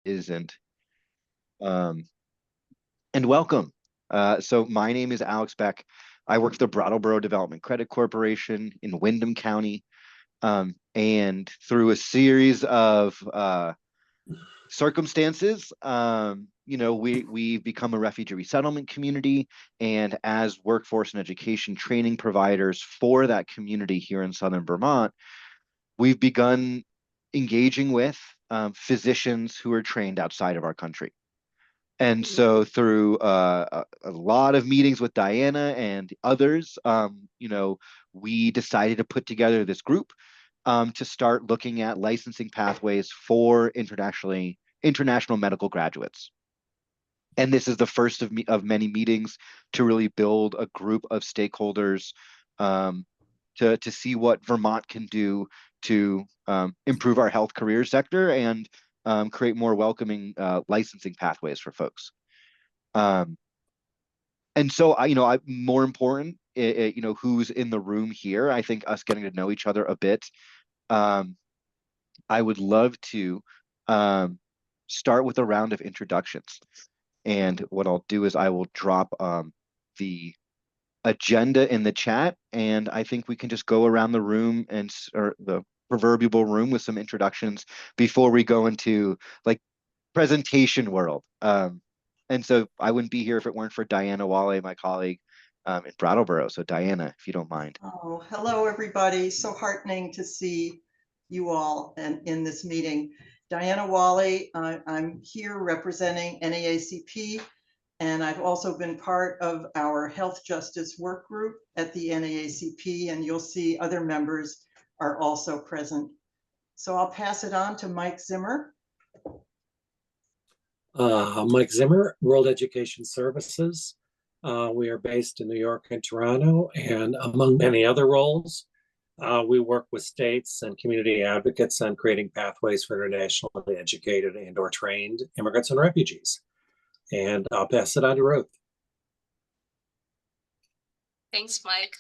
isn't. Um, and welcome. So my name is Alex Beck. I work for the Brattleboro Development Credit Corporation in Windham County. And through a series of circumstances, we've become a refugee resettlement community, and as workforce and education training providers for that community here in Southern Vermont, we've begun engaging with physicians who are trained outside of our country. And so through a lot of meetings with Diana and others, we decided to put together this group to start looking at licensing pathways for international medical graduates. And this is the first of many meetings to really build a group of stakeholders to see what Vermont can do to improve our health career sector and create more welcoming licensing pathways for folks. And so more important, who's in the room here. I think us getting to know each other a bit. I would love to start with a round of introductions. And what I'll do is I will drop the agenda in the chat, and I think we can just go around the room or the proverbial room with some introductions before we go into like presentation world. And so I wouldn't be here if it weren't for Diana Wale, my colleague in Brattleboro. So Diana, if you don't mind. Oh, hello, everybody. So heartening to see you all in this meeting. Diana Wale, I'm here representing NAACP, and I've also been part of our health justice work group at the NAACP, and you'll see other members are also present. So I'll pass it on to Mike Zimmer. Mike Zimmer, World Education Services. We are based in New York and Toronto, and among many other roles, we work with states and community advocates on creating pathways for internationally educated and or trained immigrants and refugees. And I'll pass it on to Ruth. Thanks, Mike.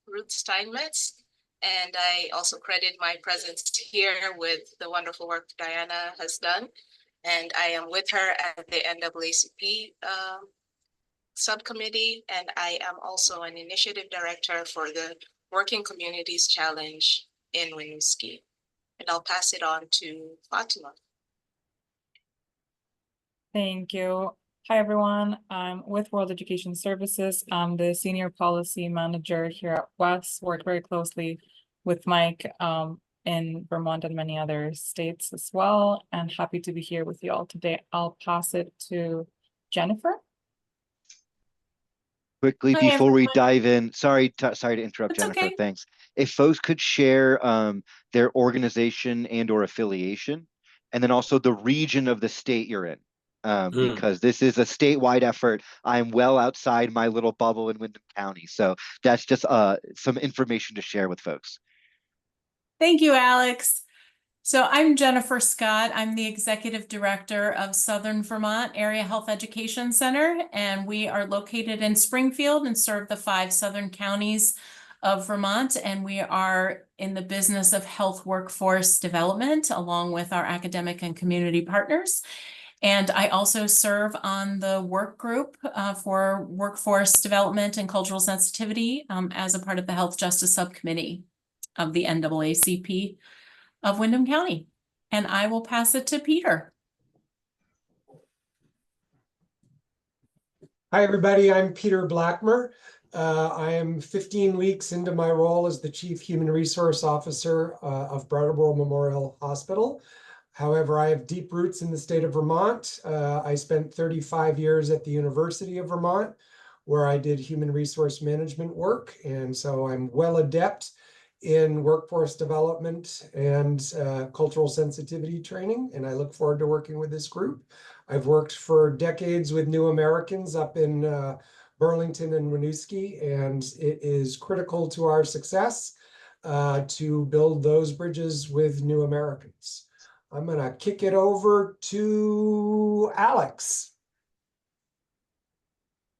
Ruth Steinmetz, and I also credit my presence here with the wonderful work Diana has done. And I am with her at the NAACP subcommittee, and I am also an initiative director for the Working Communities Challenge in Winooski. And I'll pass it on to Fatima. Thank you. Hi, everyone. I'm with World Education Services. I'm the Senior Policy Manager here at WES. Work very closely with Mike in Vermont and many other states as well. And happy to be here with you all today. I'll pass it to Jennifer. Quickly, Hi, before we everyone. dive in, sorry to interrupt, That's Jennifer. okay. Thanks. If folks could share their organization and or affiliation, and then also the region of the state you're in, because this is a statewide effort. I'm well outside my little bubble in Windham County, so that's just some information to share with folks. Thank you, Alex. So I'm Jennifer Scott. I'm the Executive Director of Southern Vermont Area Health Education Center, and we are located in Springfield and serve the 5 southern counties of Vermont. And we are in the business of health workforce development along with our academic and community partners. And I also serve on the work group for workforce development and cultural sensitivity as a part of the Health Justice Subcommittee of the NAACP of Windham County. And I will pass it to Peter. Hi, everybody. I'm Peter Blackmer. I am 15 weeks into my role as the Chief Human Resource Officer of Brattleboro Memorial Hospital. However, I have deep roots in the state of Vermont. I spent 35 years at the University of Vermont, where I did human resource management work. And so I'm well adept in workforce development and cultural sensitivity training, and I look forward to working with this group. I've worked for decades with New Americans up in Burlington and Winooski, and it is critical to our success to build those bridges with New Americans. I'm going to kick it over to Alex.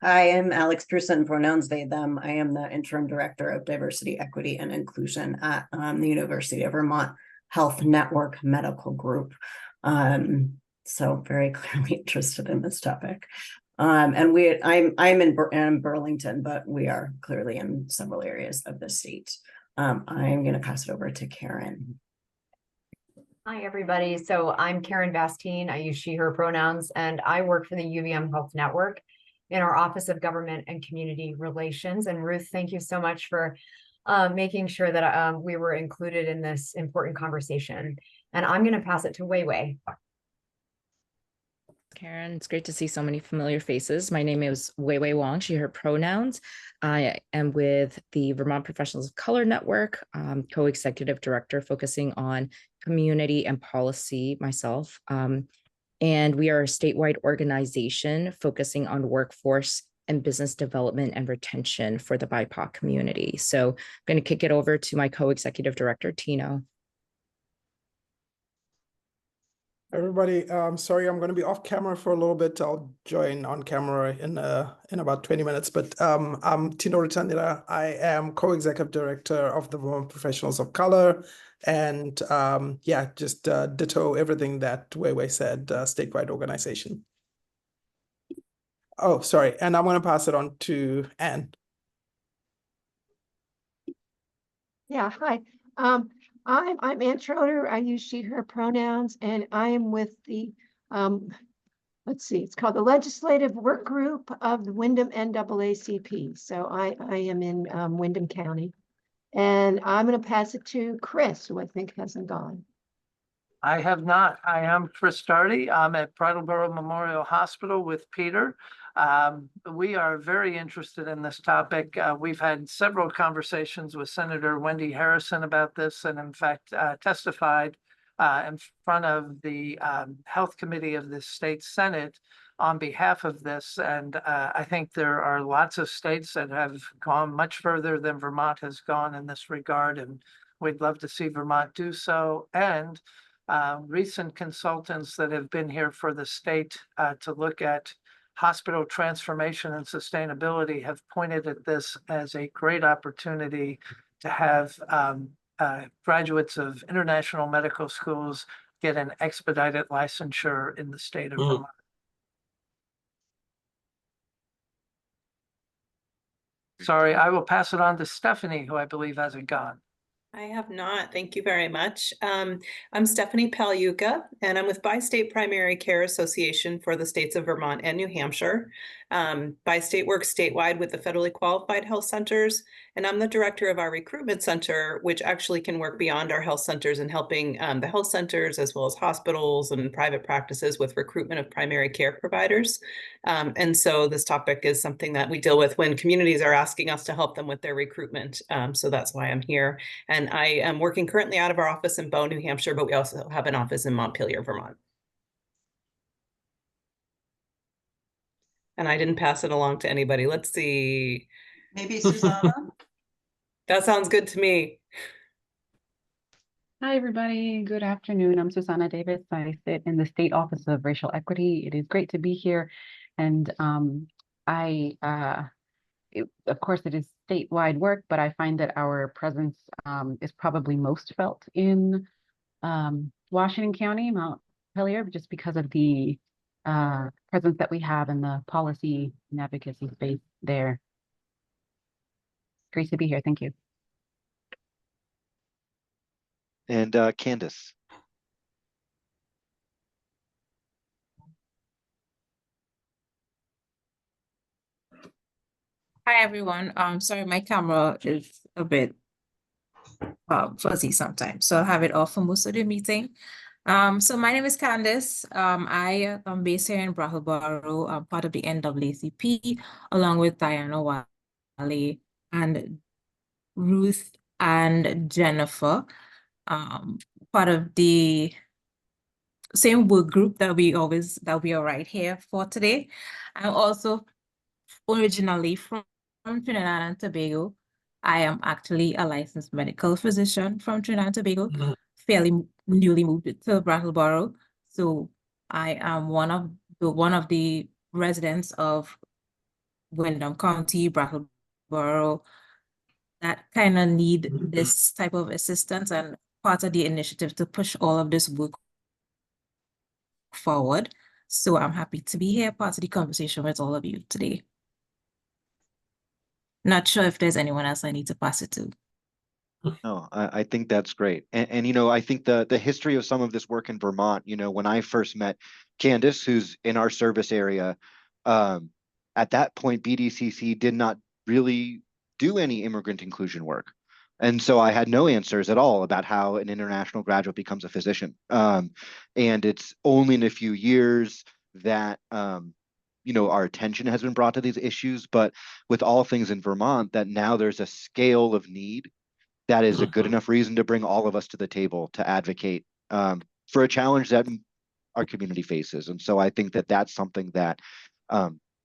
Hi, I'm Alex Pearson, pronouns they, them. I am the Interim Director of Diversity, Equity, and Inclusion at the University of Vermont Health Network Medical Group. So very clearly interested in this topic. And I'm in Burlington, but we are clearly in several areas of the state. I'm going to pass it over to Karen. Hi, everybody. So I'm Karen Bastine. I use she, her pronouns, and I work for the UVM Health Network in our Office of Government and Community Relations. And Ruth, thank you so much for making sure that we were included in this important conversation. And I'm going to pass it to Wei Wei. Karen, it's great to see so many familiar faces. My name is Wei Wei Wong, she, her pronouns. I am with the Vermont Professionals of Color Network, co-executive director focusing on community and policy myself. And we are a statewide organization focusing on workforce and business development and retention for the BIPOC community. So I'm going to kick it over to my co-executive director, Tino. Everybody, sorry, I'm going to be off camera for a little bit. I'll join on camera in about 20 minutes. But I'm Tino Ritandira. I am co-executive director of the Vermont Professionals of Color, and yeah, just ditto everything that Wei Wei said. Statewide organization. Oh, sorry, and I'm going to pass it on to Anne. Yeah, hi. I'm Ann Schroeder. I use she, her pronouns, and I am with the, let's see, it's called the Legislative Work Group of the Windham NAACP. So I am in Windham County. And I'm going to pass it to Chris, who I think hasn't gone. I have not. I am Chris Darty. I'm at Brattleboro Memorial Hospital with Peter. We are very interested in this topic. We've had several conversations with Senator Wendy Harrison about this, and in fact testified in front of the Health Committee of the State Senate on behalf of this. And I think there are lots of states that have gone much further than Vermont has gone in this regard, and we'd love to see Vermont do so. And recent consultants that have been here for the state to look at hospital transformation and sustainability have pointed at this as a great opportunity to have graduates of international medical schools get an expedited licensure in the state of Vermont. Sorry, I will pass it on to Stephanie, who I believe hasn't gone. I have not. Thank you very much. I'm Stephanie Palyuka, and I'm with Bi-State Primary Care Association for the states of Vermont and New Hampshire. Bi-State works statewide with the federally qualified health centers, and I'm the director of our recruitment center, which actually can work beyond our health centers and helping the health centers as well as hospitals and private practices with recruitment of primary care providers. And so this topic is something that we deal with when communities are asking us to help them with their recruitment. So that's why I'm here. And I am working currently out of our office in Bow, New Hampshire, but we also have an office in Montpelier, Vermont. And I didn't pass it along to anybody. Let's see. Maybe Susanna? That sounds good to me. Hi, everybody. Good afternoon. I'm Susanna Davis. I sit in the State Office of Racial Equity. It is great to be here. And of course, it is statewide work, but I find that our presence is probably most felt in Washington County, Montpelier, just because of the presence that we have in the policy and advocacy space there. Great to be here. Thank you. And Candace. Hi, everyone. Sorry, my camera is a bit fuzzy sometimes, so I'll have it off for most of the meeting. So my name is Candace. I am based here in Brattleboro. I'm part of the NAACP, along with Diana Wally and Ruth and Jennifer, part of the same work group that we are right here for today. I'm also originally from Trinidad and Tobago. I am actually a licensed medical physician from Trinidad and Tobago, fairly newly moved to Brattleboro. So I am one of the residents of Windham County, Brattleboro, that kind of need this type of assistance, and part of the initiative to push all of this work forward. So I'm happy to be here, part of the conversation with all of you today. Not sure if there's anyone else I need to pass it to. No, I think that's great. And you know, I think the history of some of this work in Vermont, you know, when I first met Candace, who's in our service area, at that point, BDCC did not really do any immigrant inclusion work. And so I had no answers at all about how an international graduate becomes a physician. And it's only in a few years that, you know, our attention has been brought to these issues. But with all things in Vermont, that now there's a scale of need that is a good enough reason to bring all of us to the table to advocate for a challenge that our community faces. And so I think that that's something that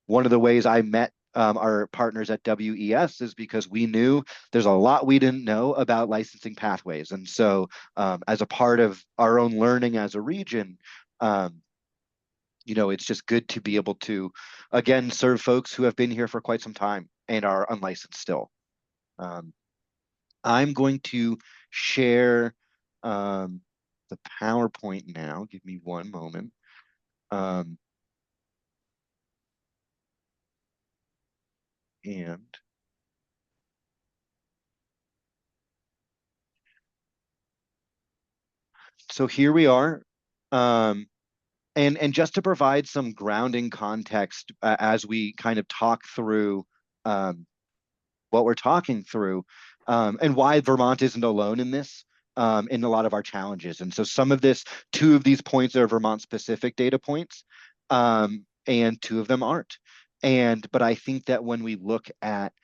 one of the ways I met our partners at WES is because we knew there's a lot we didn't know about licensing pathways. And so as a part of our own learning as a region, you know, it's just good to be able to, again, serve folks who have been here for quite some time and are unlicensed still. I'm going to share the PowerPoint now. Give me one moment. And so here we are. And just to provide some grounding context as we kind of talk through what we're talking through and why Vermont isn't alone in this, in a lot of our challenges. And so some of this, 2 of these points are Vermont specific data points, and 2 of them aren't. But I think that when we look at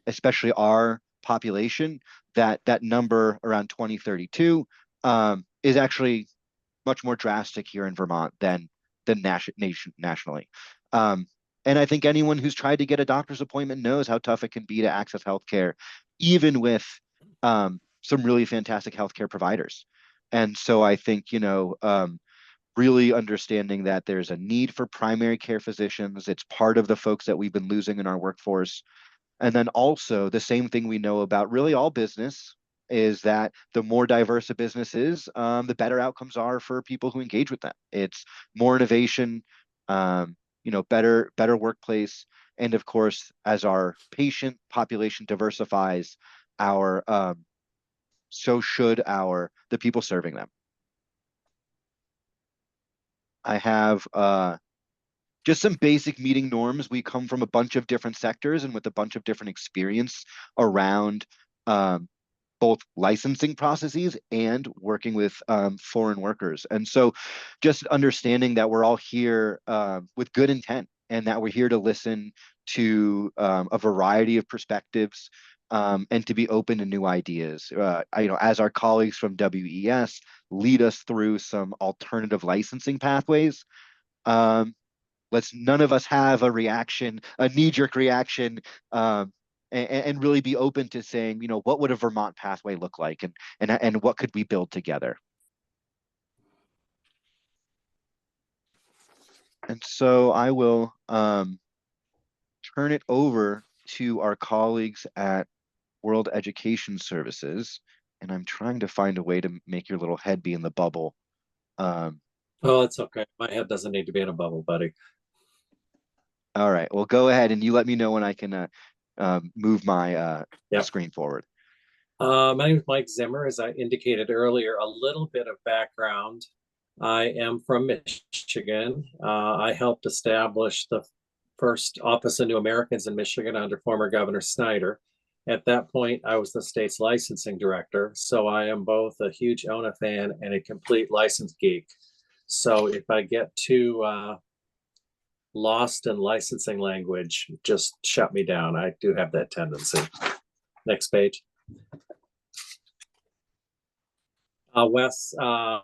especially our population, that number around 2032 is actually much more drastic here in Vermont than nationally. And I think anyone who's tried to get a doctor's appointment knows how tough it can be to access healthcare, even with some really fantastic healthcare providers. And so I think, you know, really understanding that there's a need for primary care physicians. It's part of the folks that we've been losing in our workforce. And then also the same thing we know about really all business is that the more diverse a business is, the better outcomes are for people who engage with them. It's more innovation, you know, better workplace. And of course, as our patient population diversifies, so should the people serving them. I have just some basic meeting norms. We come from a bunch of different sectors and with a bunch of different experience around both licensing processes and working with foreign workers. And so just understanding that we're all here with good intent and that we're here to listen to a variety of perspectives and to be open to new ideas. You know, as our colleagues from WES lead us through some alternative licensing pathways, none of us have a knee-jerk reaction, and really be open to saying, you know, what would a Vermont pathway look like, and what could we build together? And so I will turn it over to our colleagues at World Education Services, and I'm trying to find a way to make your little head be in the bubble. Oh, it's okay. My head doesn't need to be in a bubble, buddy. All right. Well, go ahead and you let me know when I can move my screen forward. My name is Mike Zimmer. As I indicated earlier, a little bit of background. I am from Michigan. I helped establish the first Office of New Americans in Michigan under former Governor Snyder. At that point, I was the state's licensing director. So I am both a huge ONA fan and a complete license geek. So if I get too lost in licensing language, just shut me down. I do have that tendency. Next page. Wes, a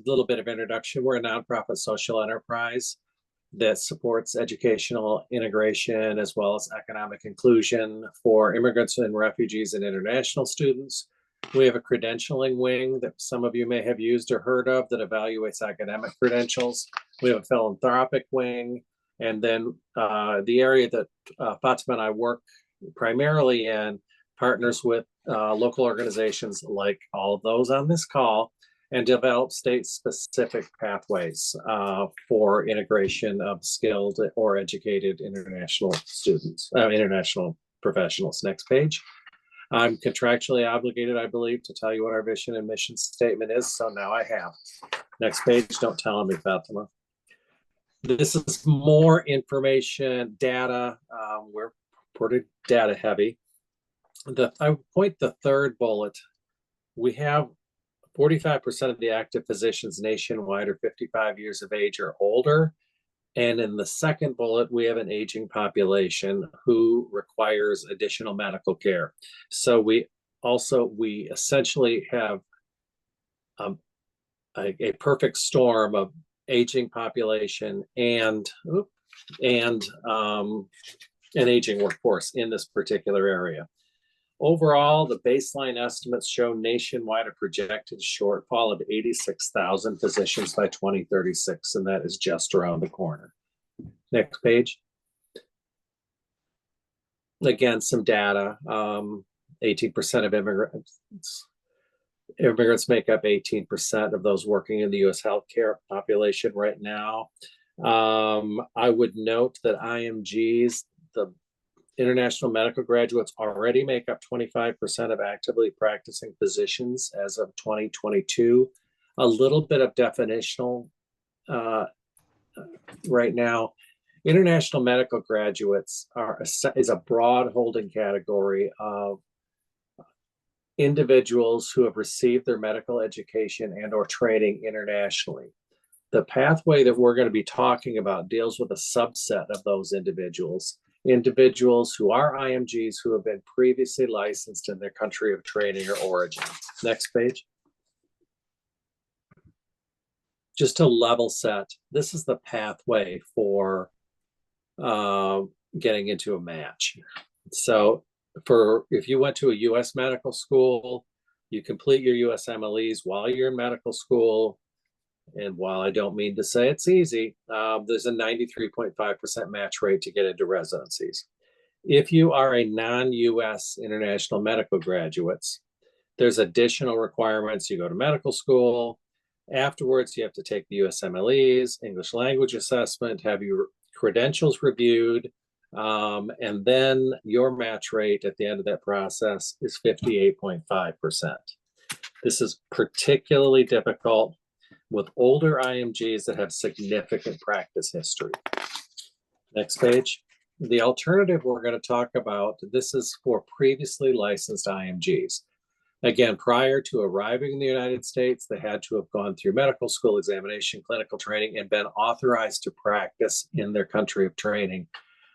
little bit of introduction. We're a nonprofit social enterprise that supports educational integration as well as economic inclusion for immigrants and refugees and international students. We have a credentialing wing that some of you may have used or heard of that evaluates academic credentials. We have a philanthropic wing. And then the area that Fatima and I work primarily in partners with local organizations like all of those on this call, and develop state-specific pathways for integration of skilled or educated international students, international professionals. Next page. I'm contractually obligated, I believe, to tell you what our vision and mission statement is, so now I have. Next page, don't tell me, Fatima. This is more information, data. We're pretty data heavy. I point the third bullet. We have 45% of the active physicians nationwide are 55 years of age or older. And in the second bullet, we have an aging population who requires additional medical care. So we essentially have a perfect storm of aging population and an aging workforce in this particular area. Overall, the baseline estimates show nationwide a projected shortfall of 86,000 physicians by 2036, and that is just around the corner. Next page. Again, some data. 18% of immigrants make up 18% of those working in the U.S. healthcare population right now. I would note that IMGs, the international medical graduates, already make up 25% of actively practicing physicians as of 2022. A little bit of definitional right now. International medical graduates is a broad holding category of individuals who have received their medical education and or training internationally. The pathway that we're going to be talking about deals with a subset of those individuals who are IMGs who have been previously licensed in their country of training or origin. Next page. Just to level set, this is the pathway for getting into a match. So if you went to a U.S. medical school, you complete your USMLEs while you're in medical school. And while I don't mean to say it's easy, there's a 93.5% match rate to get into residencies. If you are a non-US international medical graduates, there's additional requirements. You go to medical school. Afterwards, you have to take the USMLEs, English language assessment, have your credentials reviewed, and then your match rate at the end of that process is 58.5%. This is particularly difficult with older IMGs that have significant practice history. Next page. The alternative we're going to talk about, this is for previously licensed IMGs. Again, prior to arriving in the United States, they had to have gone through medical school examination, clinical training, and been authorized to practice in their country of training.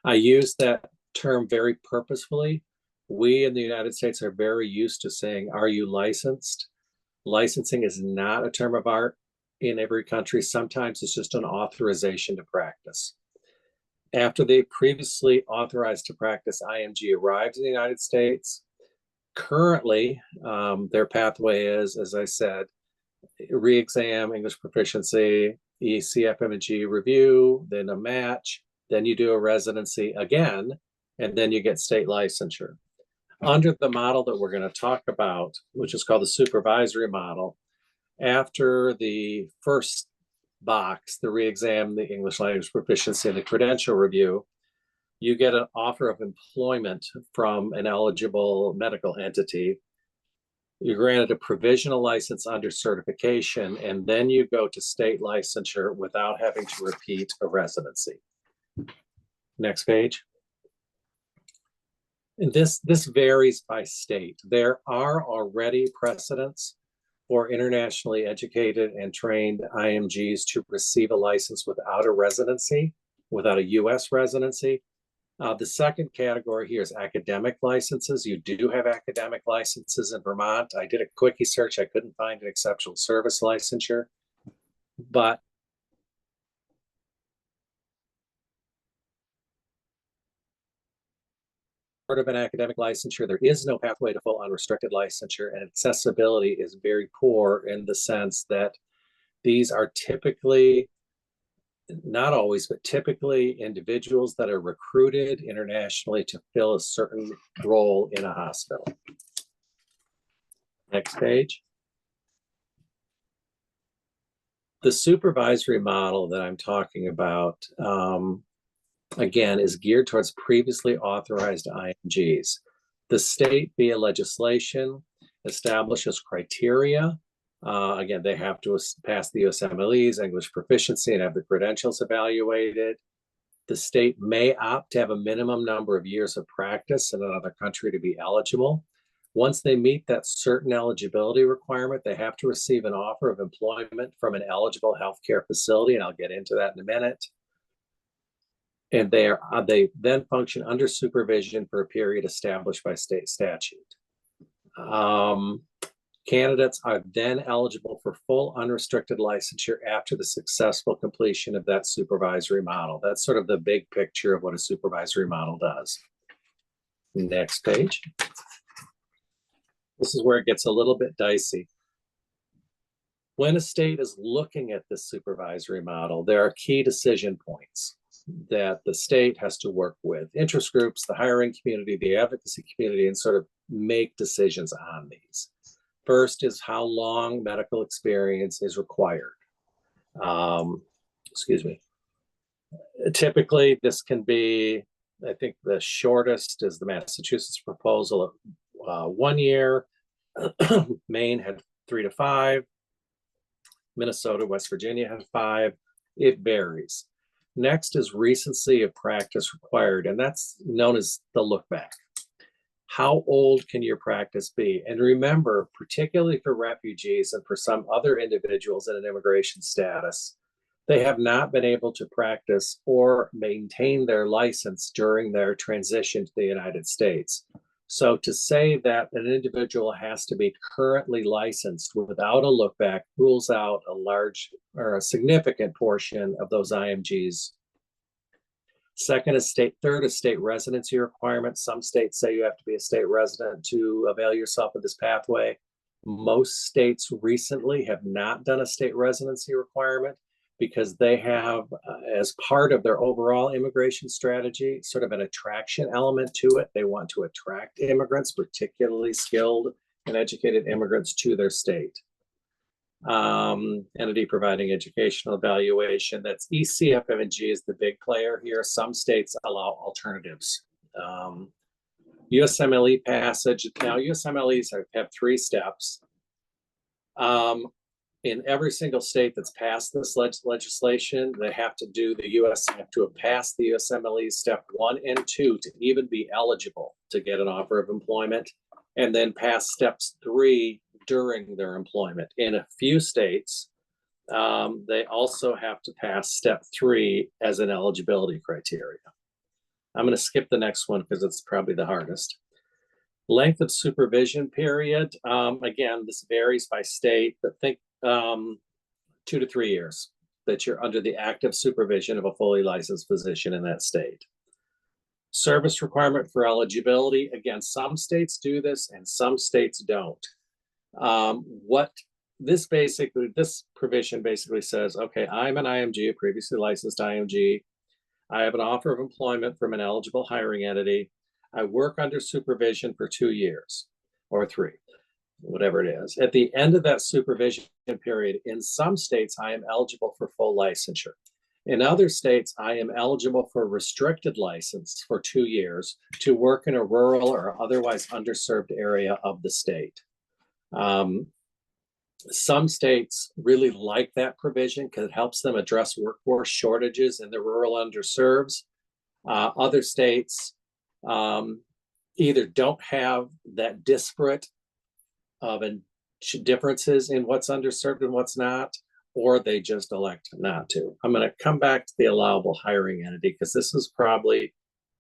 I use that term very purposefully. We in the United States are very used to saying, are you licensed? Licensing is not a term of art in every country. Sometimes it's just an authorization to practice. After they previously authorized to practice, IMG arrives in the United States. Currently, their pathway is, as I said, re-exam, English proficiency, ECFMG review, then a match, then you do a residency again, and then you get state licensure. Under the model that we're going to talk about, which is called the supervisory model, after the first box, the re-exam, the English language proficiency, and the credential review, you get an offer of employment from an eligible medical entity. You're granted a provisional license under certification, and then you go to state licensure without having to repeat a residency. Next page. And this varies by state. There are already precedents for internationally educated and trained IMGs to receive a license without a residency, without a US residency. The second category here is academic licenses. You do have academic licenses in Vermont. I did a quickie search. I couldn't find an exceptional service licensure, but part of an academic licensure, there is no pathway to full unrestricted licensure, and accessibility is very poor in the sense that these are typically, not always, but typically individuals that are recruited internationally to fill a certain role in a hospital. Next page. The supervisory model that I'm talking about, again, is geared towards previously authorized IMGs. The state, via legislation, establishes criteria. Again, they have to pass the USMLEs, English proficiency, and have the credentials evaluated. The state may opt to have a minimum number of years of practice in another country to be eligible. Once they meet that certain eligibility requirement, they have to receive an offer of employment from an eligible healthcare facility, and I'll get into that in a minute. And they then function under supervision for a period established by state statute. Candidates are then eligible for full unrestricted licensure after the successful completion of that supervisory model. That's sort of the big picture of what a supervisory model does. Next page. This is where it gets a little bit dicey. When a state is looking at this supervisory model, there are key decision points that the state has to work with interest groups, the hiring community, the advocacy community, and sort of make decisions on these. First is how long medical experience is required. Excuse me. Typically, this can be, I think the shortest is the Massachusetts proposal of 1 year. Maine had 3 to 5. Minnesota, West Virginia had 5. It varies. Next is recency of practice required, and that's known as the look back. How old can your practice be? And remember, particularly for refugees and for some other individuals in an immigration status, they have not been able to practice or maintain their license during their transition to the United States. So to say that an individual has to be currently licensed without a look back rules out a large or a significant portion of those IMGs. Third is state residency requirements. Some states say you have to be a state resident to avail yourself of this pathway. Most states recently have not done a state residency requirement because they have, as part of their overall immigration strategy, sort of an attraction element to it. They want to attract immigrants, particularly skilled and educated immigrants, to their state. Entity providing educational evaluation, that's ECFMG is the big player here. Some states allow alternatives. USMLE passage, now USMLEs have 3 steps. In every single state that's passed this legislation, they have to do have to have passed the USMLE step 1 and 2 to even be eligible to get an offer of employment, and then pass steps 3 during their employment. In a few states, they also have to pass step 3 as an eligibility criteria. I'm going to skip the next one because it's probably the hardest. Length of supervision period. Again, this varies by state, but think 2 to 3 years that you're under the active supervision of a fully licensed physician in that state. Service requirement for eligibility. Again, some states do this and some states don't. This provision basically says, okay, I'm an IMG, a previously licensed IMG. I have an offer of employment from an eligible hiring entity. I work under supervision for 2 years or 3, whatever it is. At the end of that supervision period, in some states, I am eligible for full licensure. In other states, I am eligible for a restricted license for 2 years to work in a rural or otherwise underserved area of the state. Some states really like that provision because it helps them address workforce shortages in the rural underserved. Other states either don't have that disparate of differences in what's underserved and what's not, or they just elect not to. I'm going to come back to the allowable hiring entity because this is probably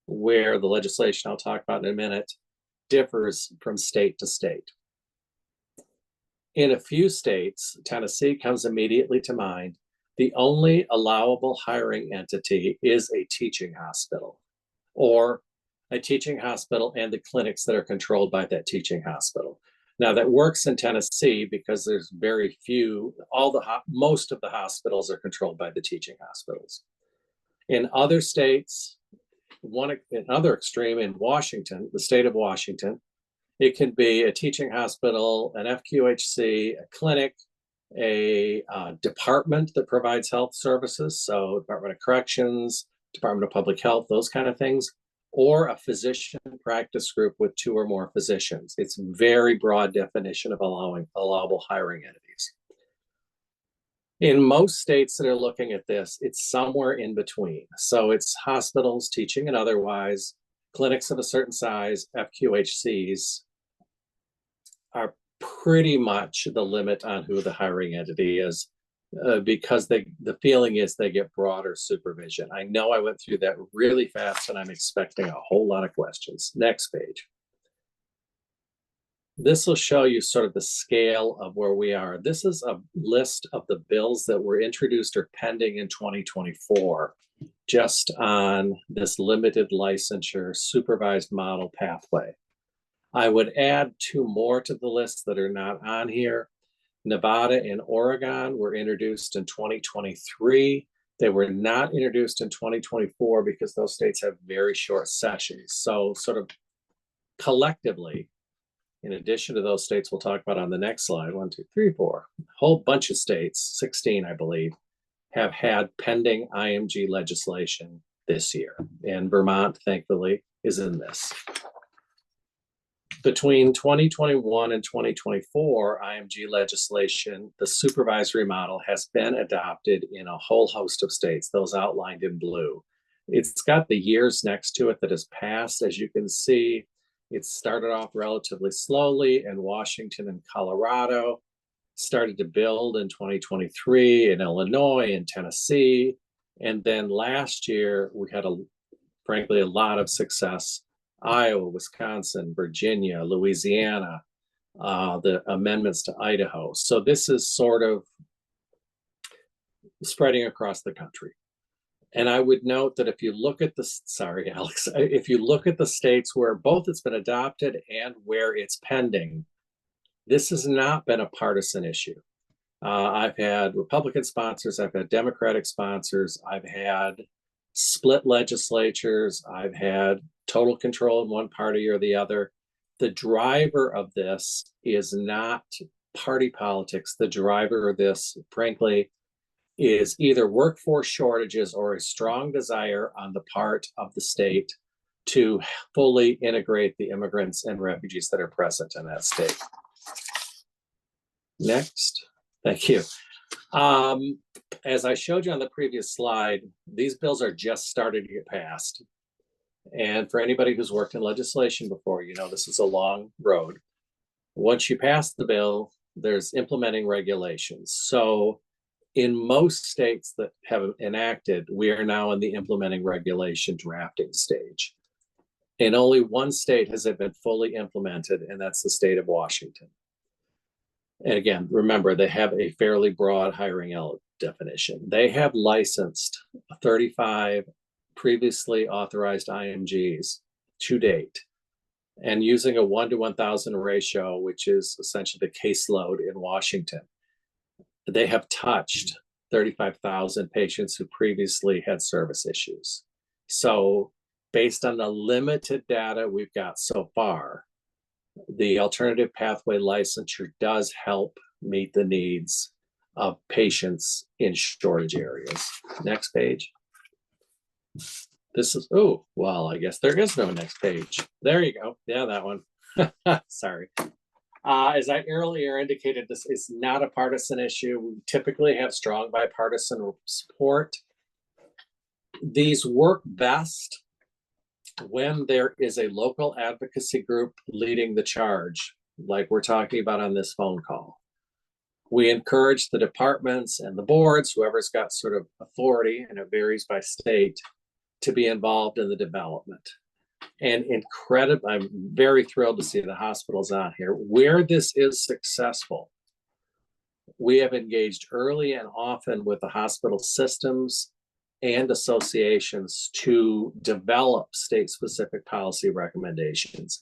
where the legislation I'll talk about in a minute differs from state to state. In a few states, Tennessee comes immediately to mind, the only allowable hiring entity is a teaching hospital, or a teaching hospital and the clinics that are controlled by that teaching hospital. Now that works in Tennessee because there's very few, most of the hospitals are controlled by the teaching hospitals. In other states, another extreme in Washington, the state of Washington, it can be a teaching hospital, an FQHC, a clinic, a department that provides health services, so Department of Corrections, Department of Public Health, those kind of things, or a physician practice group with 2 or more physicians. It's a very broad definition of allowable hiring entities. In most states that are looking at this, it's somewhere in between. So it's hospitals, teaching and otherwise, clinics of a certain size, FQHCs are pretty much the limit on who the hiring entity is, because the feeling is they get broader supervision. I know I went through that really fast and I'm expecting a whole lot of questions. Next page. This will show you sort of the scale of where we are. This is a list of the bills that were introduced or pending in 2024, just on this limited licensure supervised model pathway. I would add 2 more to the list that are not on here. Nevada and Oregon were introduced in 2023. They were not introduced in 2024 because those states have very short sessions. So sort of collectively, in addition to those states we'll talk about on the next slide, 1, 2, 3, 4, a whole bunch of states, 16, I believe, have had pending IMG legislation this year. And Vermont, thankfully, is in this. Between 2021 and 2024, IMG legislation, the supervisory model has been adopted in a whole host of states, those outlined in blue. It's got the years next to it that has passed. As you can see, it started off relatively slowly, and Washington and Colorado started to build in 2023, in Illinois and Tennessee. And then last year, we had, frankly, a lot of success. Iowa, Wisconsin, Virginia, Louisiana, the amendments to Idaho. So this is sort of spreading across the country. And I would note that if you look at the, sorry, Alex, if you look at the states where both it's been adopted and where it's pending, this has not been a partisan issue. I've had Republican sponsors, I've had Democratic sponsors, I've had split legislatures, I've had total control in one party or the other. The driver of this is not party politics. The driver of this, frankly, is either workforce shortages or a strong desire on the part of the state to fully integrate the immigrants and refugees that are present in that state. Next, thank you. As I showed you on the previous slide, these bills are just starting to get passed. And for anybody who's worked in legislation before, you know this is a long road. Once you pass the bill, there's implementing regulations. So in most states that have enacted, we are now in the implementing regulation drafting stage. In only one state has it been fully implemented, and that's the state of Washington. And again, remember, they have a fairly broad hiring definition. They have licensed 35 previously authorized IMGs to date, and using a 1 to 1,000 ratio, which is essentially the caseload in Washington, they have touched 35,000 patients who previously had service issues. So based on the limited data we've got so far, the alternative pathway licensure does help meet the needs of patients in shortage areas. Next page. This is, oh, well, I guess there is no next page. There you go. Yeah, that one. Sorry. As I earlier indicated, this is not a partisan issue. We typically have strong bipartisan support. These work best when there is a local advocacy group leading the charge, like we're talking about on this phone call. We encourage the departments and the boards, whoever's got sort of authority, and it varies by state, to be involved in the development. And I'm very thrilled to see the hospitals on here. Where this is successful, we have engaged early and often with the hospital systems and associations to develop state-specific policy recommendations.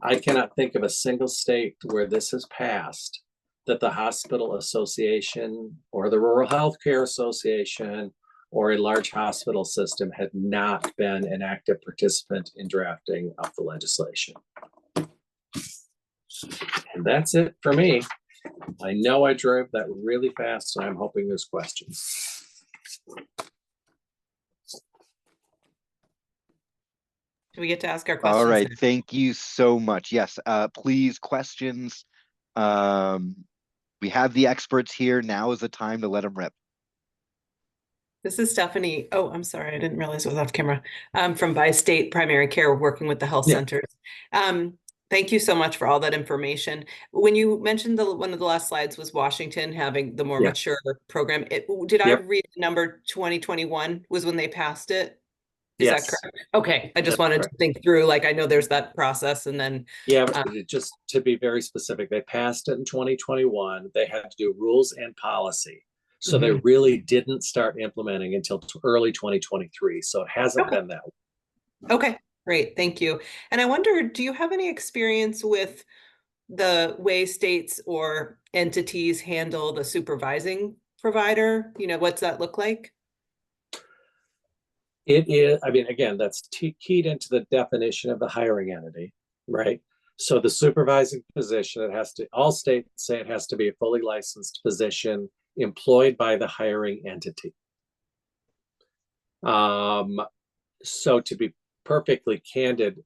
I cannot think of a single state where this has passed that the hospital association or the Rural Healthcare Association or a large hospital system had not been an active participant in drafting of the legislation. And that's it for me. I know I drove that really fast, so I'm hoping there's questions. Do we get to ask our questions? All right, now? thank you so much. Yes, please, questions. We have the experts here. Now is the time to let them rip. This is Stephanie. Oh, I'm sorry. I didn't realize it was off camera. From Bi-State Primary Care, working with the health Yeah. centers. Thank you so much for all that information. When you mentioned one of the last slides was Washington having the more Yeah. mature program. Did I Yep. read number 2021 was when they passed it? Is that Yes. correct? Okay, I just That's wanted correct. to think through, like, I know there's that process and then, Yeah, but just to be very specific, they passed it in 2021. They had to do rules and policy. So they really didn't start implementing until early 2023. So it hasn't been that long. Okay, great, thank you. And I wonder, do you have any experience with the way states or entities handle the supervising provider? You know, what's that look like? It is, I mean, again, that's keyed into the definition of the hiring entity, right? So the supervising position, it has to, all states say it has to be a fully licensed position employed by the hiring entity. So to be perfectly candid,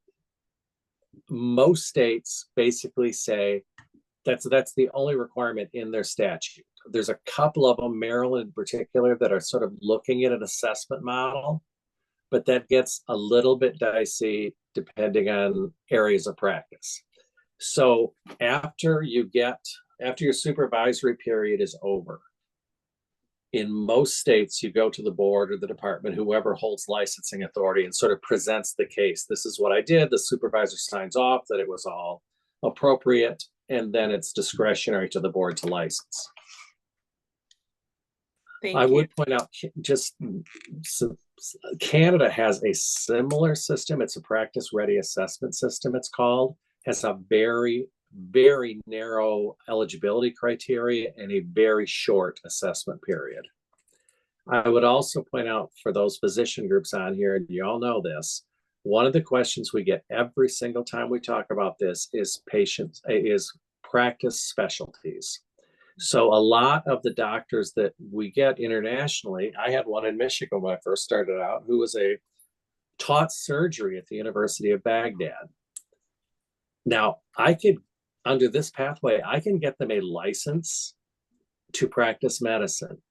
most states basically say that's the only requirement in their statute. There's a couple of them, Maryland in particular, that are sort of looking at an assessment model, but that gets a little bit dicey depending on areas of practice. So after your supervisory period is over, in most states, you go to the board or the department, whoever holds licensing authority, and sort of presents the case. This is what I did. The supervisor signs off that it was all appropriate, and then it's discretionary to the board to license. I would point out, just Canada has a similar system. It's a practice ready assessment system, it's called. Has a very, very narrow eligibility criteria and a very short assessment period. I would also point out for those physician groups on here, and you all know this, one of the questions we get every single time we talk about this is practice specialties. So a lot of the doctors that we get internationally, I had one in Michigan when I first started out, who was taught surgery at the University of Baghdad. Now, under this pathway, I can get them a license to practice medicine,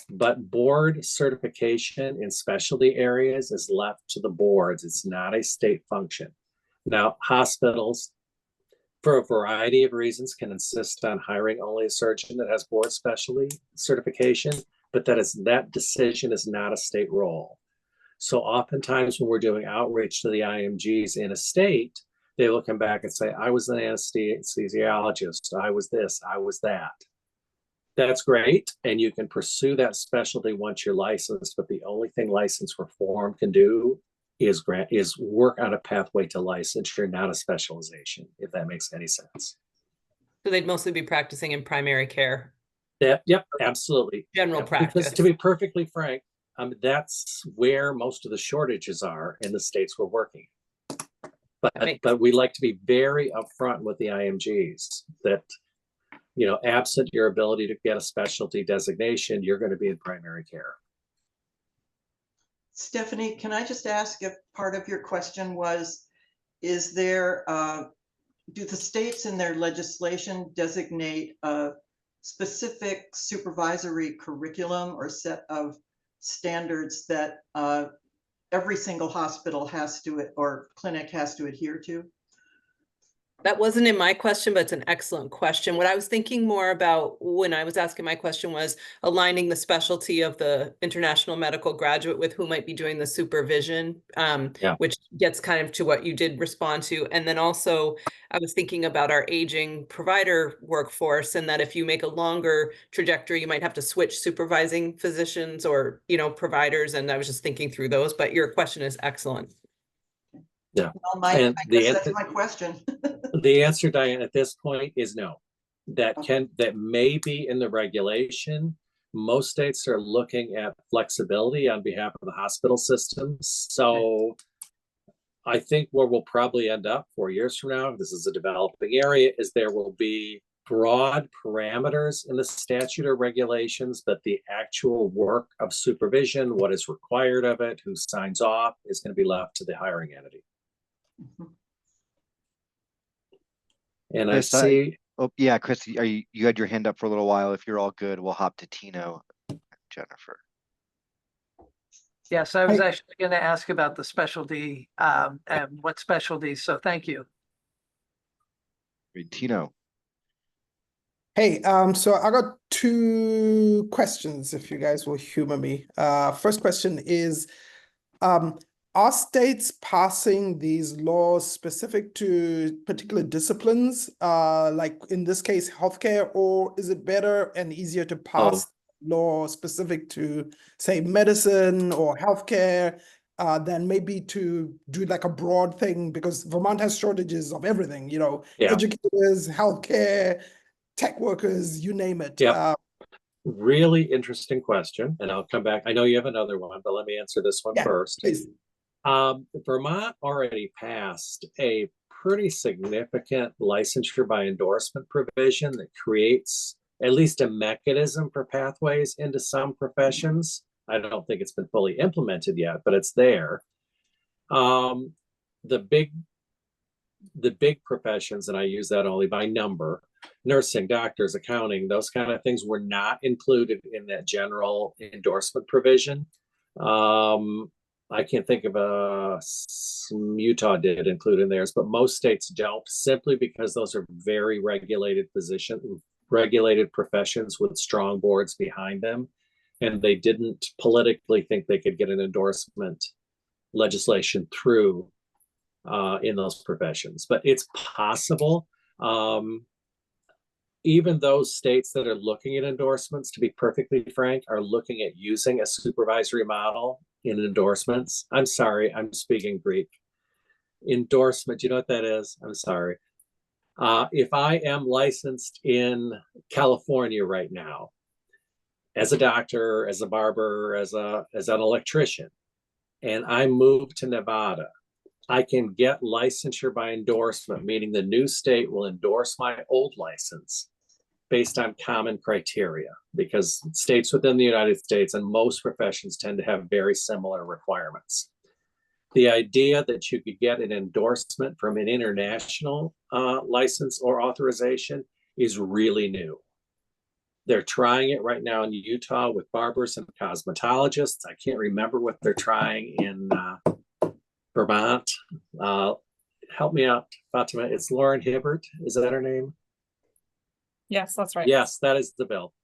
but board certification in specialty areas is left to the boards. It's not a state function. Now, hospitals, for a variety of reasons, can insist on hiring only a surgeon that has board specialty certification, but that decision is not a state role. So oftentimes when we're doing outreach to the IMGs in a state, they will come back and say, I was an anesthesiologist, I was this, I was that. That's great, and you can pursue that specialty once you're licensed, but the only thing license reform can do is work on a pathway to licensure, not a specialization, if that makes any sense. So they'd mostly be practicing in primary care. Yep, absolutely. General practice. Because to be perfectly frank, that's where most of the shortages are in the states we're working. But we like to be very upfront with the IMGs that, absent your ability to get a specialty designation, you're going to be in primary care. Stephanie, can I just ask if part of your question was, do the states in their legislation designate a specific supervisory curriculum or set of standards that every single hospital has to, or clinic has to adhere to? That wasn't in my question, but it's an excellent question. What I was thinking more about when I was asking my question was aligning the specialty of the international medical graduate with who might be doing the supervision, which gets kind of to what you did respond to. And then also I was thinking about our aging provider workforce, and that if you make a longer trajectory, you might have to switch supervising physicians or, providers. And I was just thinking through those, but your question is excellent. Yeah. Well, I guess that's my question. The answer, Diane, at this point is no. That may be in the regulation. Most states are looking at flexibility on behalf of the hospital systems. So I think where we'll probably end up 4 years from now, this is a developing area, is there will be broad parameters in the statute or regulations, but the actual work of supervision, what is required of it, who signs off, is going to be left to the hiring entity. And Chris, I see. Oh yeah, Chris, you had your hand up for a little while. If you're all good, we'll hop to Tino, Jennifer. Yes, I was actually going to ask about the specialty and what specialties. So thank you. Tino. Hey, so I got two questions, if you guys will humor me. First question is, are states passing these laws specific to particular disciplines, like in this case, healthcare, or is it better and easier to pass law specific to, say, medicine or healthcare, than maybe to do like a broad thing? Because Vermont has shortages of everything, you know, educators, healthcare, tech workers, you name it. Really interesting question, and I'll come back. I know you have another one, but let me answer this one first. Please. Vermont already passed a pretty significant licensure by endorsement provision that creates at least a mechanism for pathways into some professions. I don't think it's been fully implemented yet, but it's there. The big professions, and I use that only by number, nursing, doctors, accounting, those kind of things were not included in that general endorsement provision. I can't think of Utah did include in theirs, but most states don't, simply because those are very regulated professions with strong boards behind them. And they didn't politically think they could get an endorsement legislation through in those professions, but it's possible. Even those states that are looking at endorsements, to be perfectly frank, are looking at using a supervisory model in endorsements. I'm sorry, I'm speaking Greek. Endorsement, do you know what that is? I'm sorry. If I am licensed in California right now, as a doctor, as a barber, as an electrician, and I move to Nevada, I can get licensure by endorsement, meaning the new state will endorse my old license based on common criteria, because states within the United States and most professions tend to have very similar requirements. The idea that you could get an endorsement from an international license or authorization is really new. They're trying it right now in Utah with barbers and cosmetologists. I can't remember what they're trying in Vermont. Help me out, Fatima. It's Lauren Hibbert. Is that her name? Yes, that's right. Yes, that is the bill.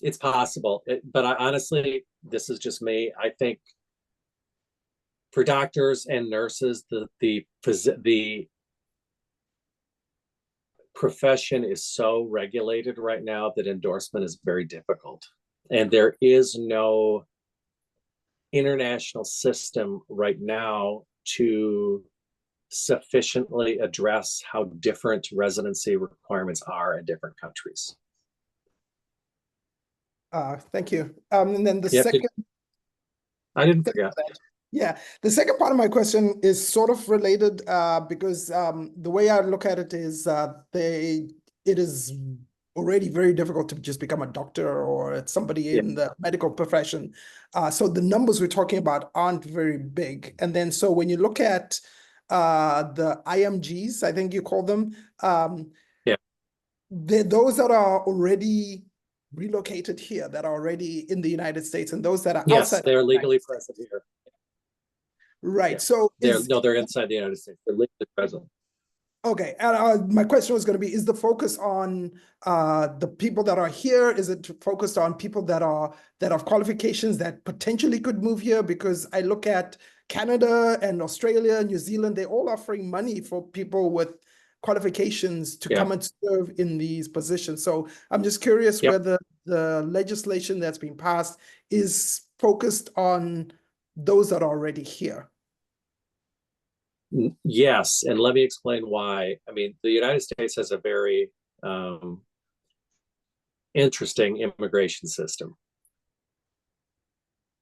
It's possible, but I honestly, this is just me. I think for doctors and nurses, the profession is so regulated right now that endorsement is very difficult, and there is no international system right now to sufficiently address how different residency requirements are in different countries. Thank you. And then the second, I didn't forget. Yeah, the second part of my question is sort of related because the way I look at it is it is already very difficult to just become a doctor or somebody in the medical profession. So the numbers we're talking about aren't very big. And then so when you look at the IMGs, I think you call them, those that are already relocated here, that are already in the United States, and those that are outside. They're legally present here. Right. Yeah. So they're inside the United States. They're legally present. Okay. And my question was going to be, is the focus on the people that are here? Is it focused on people that have qualifications that potentially could move here? Because I look at Canada and Australia, New Zealand, they're all offering money for people with qualifications to come and serve in these positions. So I'm just curious whether the legislation that's being passed is focused on those that are already here. Yes, and let me explain why. I mean, the United States has a very interesting immigration system.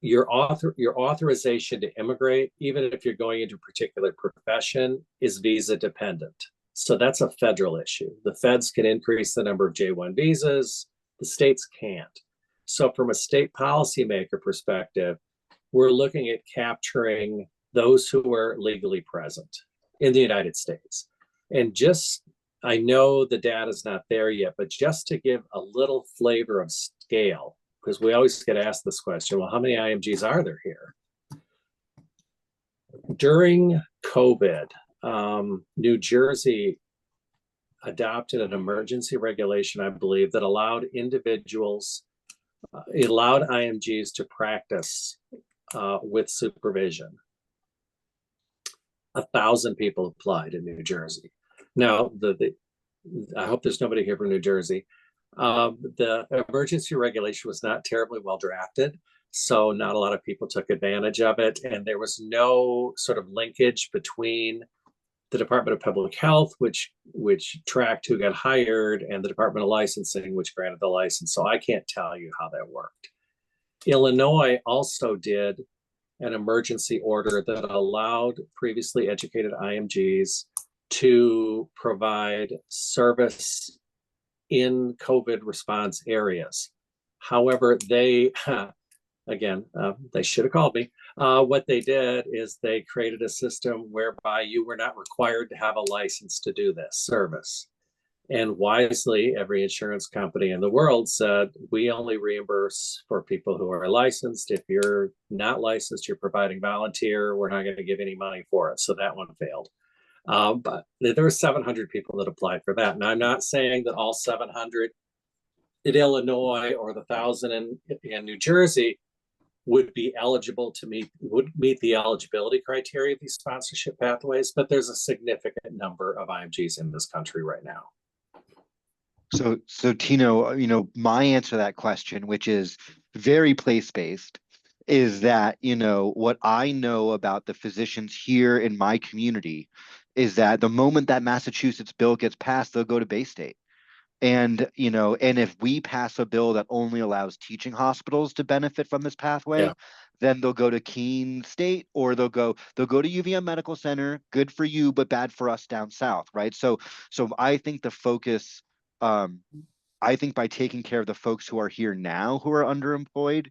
Your authorization to immigrate, even if you're going into a particular profession, is visa dependent. So that's a federal issue. The feds can increase the number of J-1 visas, the states can't. So from a state policymaker perspective, we're looking at capturing those who are legally present in the United States. And just, I know the data is not there yet, but just to give a little flavor of scale, because we always get asked this question, well, how many IMGs are there here? During COVID, New Jersey adopted an emergency regulation, I believe, that allowed individuals, it allowed IMGs to practice with supervision. 1,000 people applied in New Jersey. Now, I hope there's nobody here from New Jersey. The emergency regulation was not terribly well drafted, so not a lot of people took advantage of it, and there was no sort of linkage between the Department of Public Health, which tracked who got hired, and the Department of Licensing, which granted the license. So I can't tell you how that worked. Illinois also did an emergency order that allowed previously educated IMGs to provide service in COVID response areas. However, they, again, they should have called me. What they did is they created a system whereby you were not required to have a license to do this service. And wisely, every insurance company in the world said, we only reimburse for people who are licensed. If you're not licensed, you're providing volunteer, we're not going to give any money for it. So that one failed. But there were 700 people that applied for that. And I'm not saying that all 700 in Illinois or the 1,000 in New Jersey would be eligible to meet the eligibility criteria of these sponsorship pathways, but there's a significant number of IMGs in this country right now. So Tino, my answer to that question, which is very place-based, is that, what I know about the physicians here in my community is that the moment that Massachusetts bill gets passed, they'll go to Bay State. And, and if we pass a bill that only allows teaching hospitals to benefit from this pathway, then they'll go to Keene State, or they'll go to UVM Medical Center. Good for you, but bad for us down south, right? So I think the focus, I think by taking care of the folks who are here now who are underemployed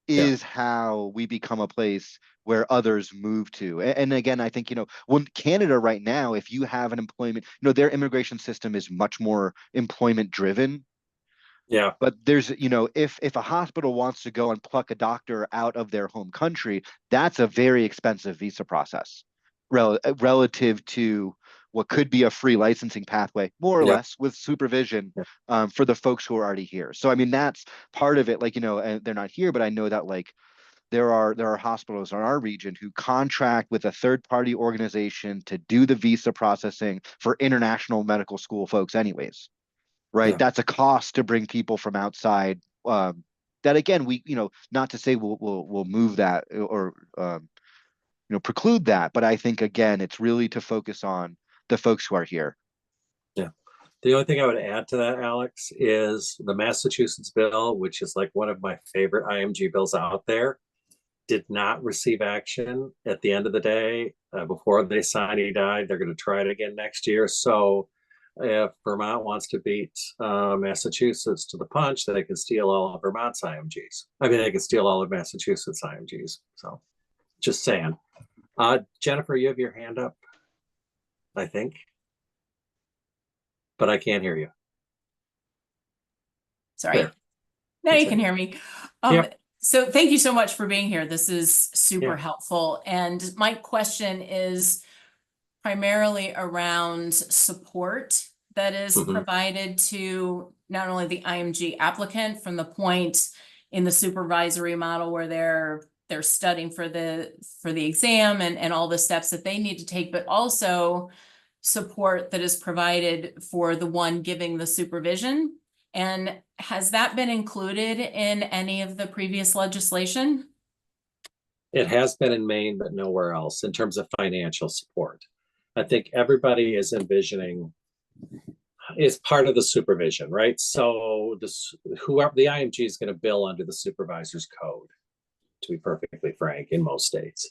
is how we become a place where others move to. And again, I think, when Canada right now, if you have an employment, their immigration system is much more employment driven. Yeah. But there's, if a hospital wants to go and pluck a doctor out of their home country, that's a very expensive visa process relative to what could be a free licensing pathway, more or less, with supervision for the folks who are already here. So, I mean, that's part of it. Like, and they're not here, but I know that there are hospitals in our region who contract with a third-party organization to do the visa processing for international medical school folks anyways, right? Yeah. That's a cost to bring people from outside. That again, we, not to say we'll move that or preclude that, but I think again, it's really to focus on the folks who are here. Yeah. The only thing I would add to that, Alex, is the Massachusetts bill, which is like one of my favorite IMG bills out there, did not receive action at the end of the day. Before they sine die, they're going to try it again next year. So if Vermont wants to beat Massachusetts to the punch, they can steal all of Vermont's IMGs. I mean, they can steal all of Massachusetts IMGs. So just saying. Jennifer, you have your hand up, I think, but I can't hear you. Sorry. There. Now you can hear me. Yep. So thank you so much for being here. This is super helpful. And my question is primarily around support that is provided to not only the IMG applicant from the point in the supervisory model where they're studying for the exam and all the steps that they need to take, but also support that is provided for the one giving the supervision. And has that been included in any of the previous legislation? It has been in Maine, but nowhere else in terms of financial support. I think everybody is envisioning is part of the supervision, right? So whoever the IMG is going to bill under the supervisor's code, to be perfectly frank, in most states.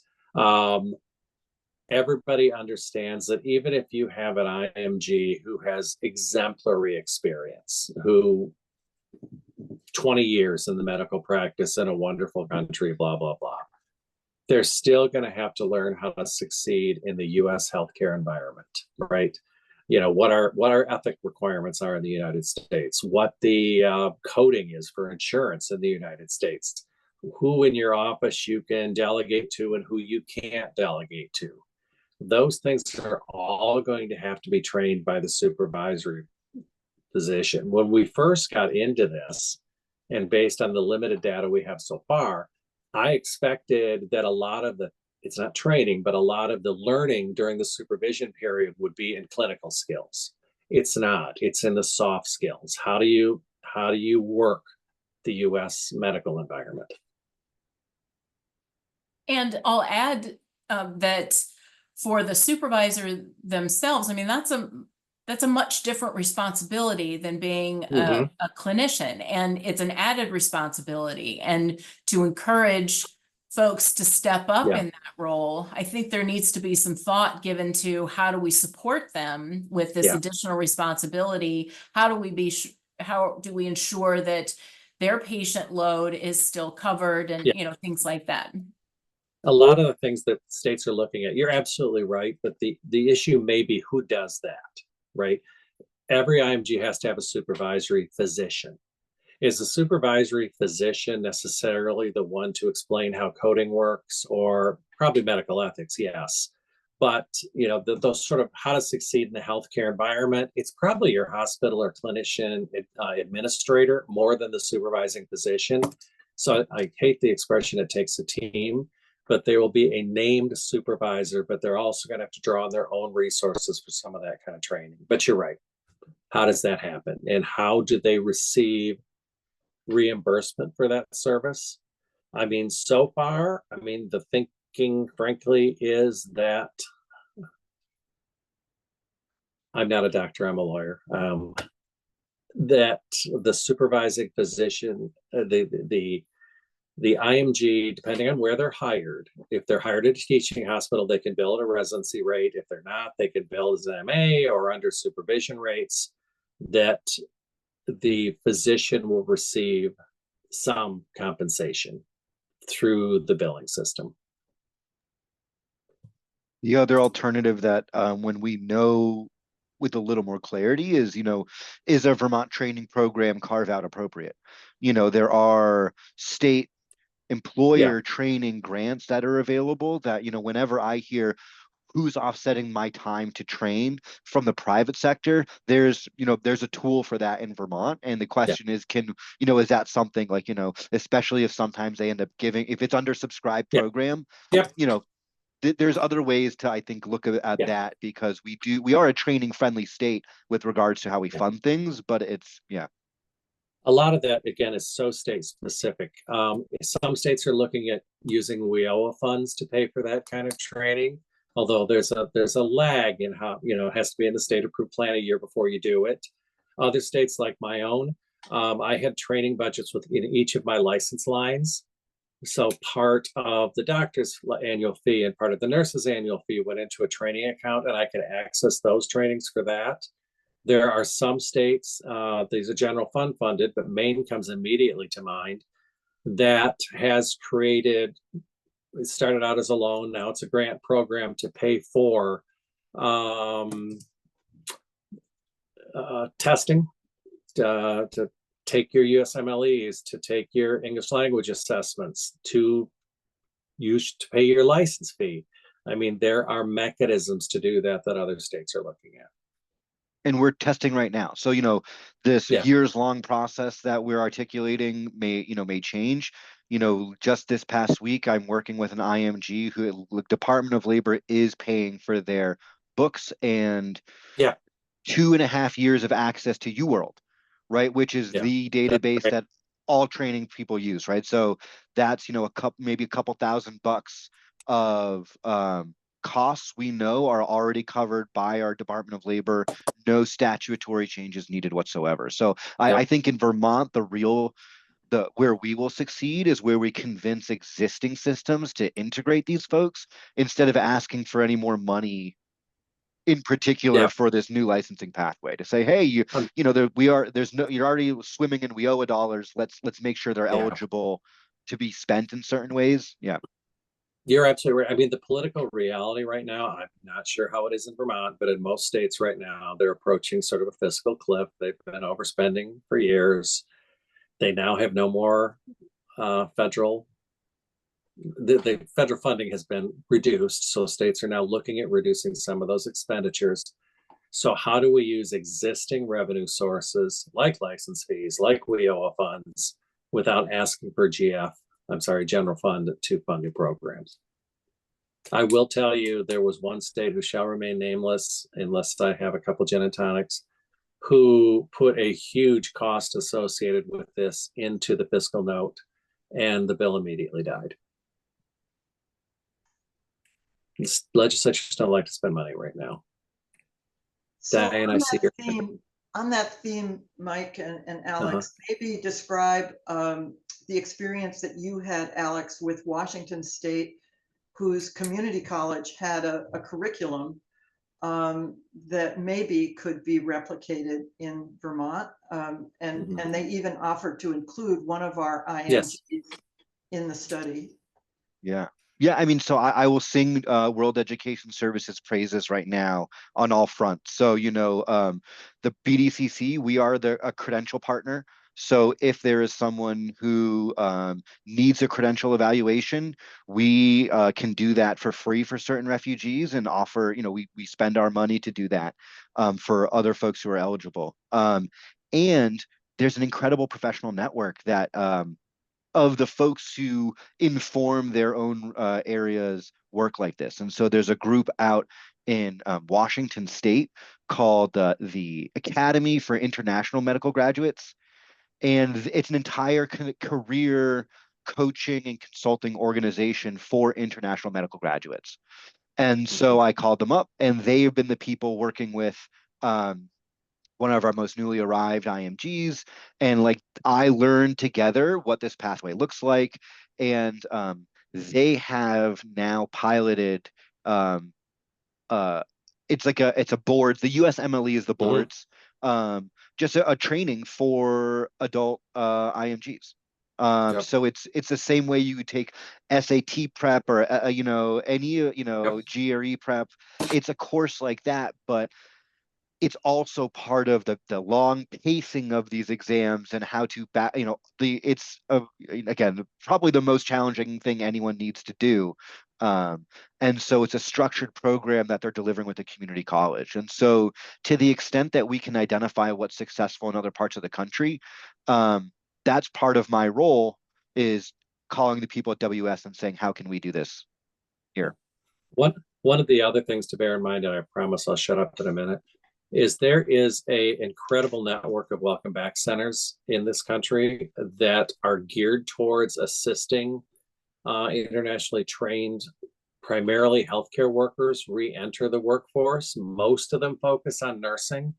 everybody understands that even if you have an IMG who has exemplary experience, who 20 years in the medical practice in a wonderful country, blah, blah, blah, they're still going to have to learn how to succeed in the US healthcare environment, right? You know, what our ethic requirements are in the United States, what the coding is for insurance in the United States, who in your office you can delegate to and who you can't delegate to. Those things are all going to have to be trained by the supervisory position. When we first got into this, and based on the limited data we have so far, I expected that a lot of the, it's not training, but a lot of the learning during the supervision period would be in clinical skills. It's not. It's in the soft skills. How do you work the US medical environment? And I'll add that for the supervisor themselves, I mean, that's a much different responsibility than being a clinician, and it's an added responsibility. And to encourage folks to step up in that role, I think there needs to be some thought given to how do we support them with this additional responsibility? How do we ensure that their patient load is still covered, and you know, things like that. A lot of the things that states are looking at, you're absolutely right, but the issue may be who does that, right? Every IMG has to have a supervisory physician. Is the supervisory physician necessarily the one to explain how coding works, or probably medical ethics? Yes. But, you know, those sort of how to succeed in the healthcare environment, it's probably your hospital or clinician administrator more than the supervising physician. So I hate the expression, it takes a team, but there will be a named supervisor, but they're also going to have to draw on their own resources for some of that kind of training. But you're right. How does that happen? And how do they receive reimbursement for that service? I mean, so far, I mean, the thinking, frankly, is that I'm not a doctor, I'm a lawyer, that the supervising physician, the IMG, depending on where they're hired, if they're hired at a teaching hospital, they can bill at a residency rate. If they're not, they can bill as an MA or under supervision rates, that the physician will receive some compensation through the billing system. The other alternative that when we know with a little more clarity is, you know, is a Vermont training program carve out appropriate? You know, there are state employer training grants that are available that, you know, whenever I hear who's offsetting my time to train from the private sector, there's, you know, there's a tool for that in Vermont. And the question is, can, you know, is that something like, you know, especially if sometimes they end up giving, if it's under subscribed program, you know, there's other ways to, I think, look at that, because we are a training friendly state with regards to how we fund things, but it's, a lot of that, again, is so state specific. Some states are looking at using WIOA funds to pay for that kind of training, although there's a lag in how, you know, it has to be in the state approved plan a year before you do it. Other states like my own, I had training budgets within each of my license lines. So part of the doctor's annual fee and part of the nurse's annual fee went into a training account, and I could access those trainings for that. There are some states, these are general fund funded, but Maine comes immediately to mind, that has created, it started out as a loan, now it's a grant program to pay for testing, to take your USMLEs, to take your English language assessments, to pay your license fee. I mean, there are mechanisms to do that other states are looking at. and we're testing right now. So, you know, this years long process that we're articulating may change. You know, just this past week, I'm working with an IMG who the Department of Labor is paying for their books and 2.5 years of access to UWorld, right? Which is the database that all training people use, right? So that's, you know, maybe a couple $1,000 of costs we know are already covered by our Department of Labor. No statutory changes needed whatsoever. So I think in Vermont, the real where we will succeed is where we convince existing systems to integrate these folks instead of asking for any more money in particular Yeah. for this new licensing pathway to say, hey, you're already swimming in WIOA dollars. Let's make sure they're Yeah. eligible to be spent in certain ways. Yeah. You're absolutely right. I mean, the political reality right now, I'm not sure how it is in Vermont, but in most states right now, they're approaching sort of a fiscal cliff. They've been overspending for years. They now have no more federal. The federal funding has been reduced, so states are now looking at reducing some of those expenditures. So how do we use existing revenue sources like license fees, like WIOA funds, without asking for general fund to fund new programs? I will tell you, there was one state who shall remain nameless, unless I have a couple gin and tonics, who put a huge cost associated with this into the fiscal note, and the bill immediately died. Legislatures don't like to spend money right now. So Diane, on I see that theme, Mike and Alex, maybe describe the experience that you had, Alex, with Washington State, whose community college had a curriculum that maybe could be replicated in Vermont. And they even offered to include one of our IMGs in the study. Yeah. Yeah, I mean, so I will sing World Education Services praises right now on all fronts. So, the BDCC, we are a credential partner. So if there is someone who needs a credential evaluation, we can do that for free for certain refugees and offer, we spend our money to do that for other folks who are eligible. And there's an incredible professional network that of the folks who inform their own areas work like this. And so there's a group out in Washington State called the Academy for International Medical Graduates. And it's an entire career coaching and consulting organization for international medical graduates. And so I called them up, and they have been the people working with one of our most newly arrived IMGs. And I learned together what this pathway looks like. And they have now piloted, it's a board. The USMLE is the boards, just a training for adult IMGs. So it's the same way you would take SAT prep or any GRE prep. It's a course like that, but it's also part of the long pacing of these exams and how to it's again probably the most challenging thing anyone needs to do, and so it's a structured program that they're delivering with the community college. And so to the extent that we can identify what's successful in other parts of the country, that's part of my role, is calling the people at WS and saying, how can we do this here? One of the other things to bear in mind, and I promise I'll shut up in a minute, is there is a incredible network of welcome back centers in this country that are geared towards assisting internationally trained, primarily healthcare workers, re-enter the workforce. Most of them focus on nursing.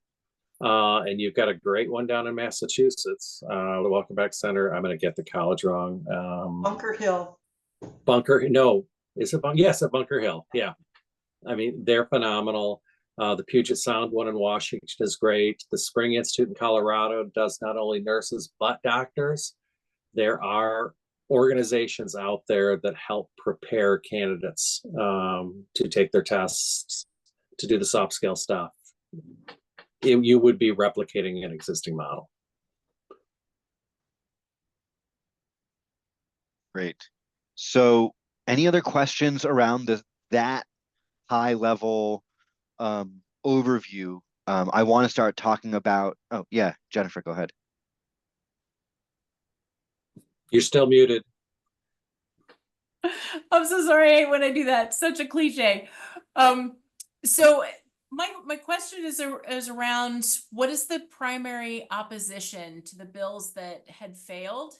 And you've got a great one down in Massachusetts, the Welcome Back Center. I'm going to get the college wrong. Bunker Hill. No, is it Bunker? Yes, at Bunker Hill. Yeah. I mean, they're phenomenal. The Puget Sound one in Washington is great. The Spring Institute in Colorado does not only nurses, but doctors. There are organizations out there that help prepare candidates to take their tests, to do the soft skill stuff. You would be replicating an existing model. Great. So any other questions around that high level overview? I want to start talking about, Jennifer, go ahead. You're still muted. I'm so sorry. I hate when I do that. Such a cliche. So my question is around what is the primary opposition to the bills that had failed?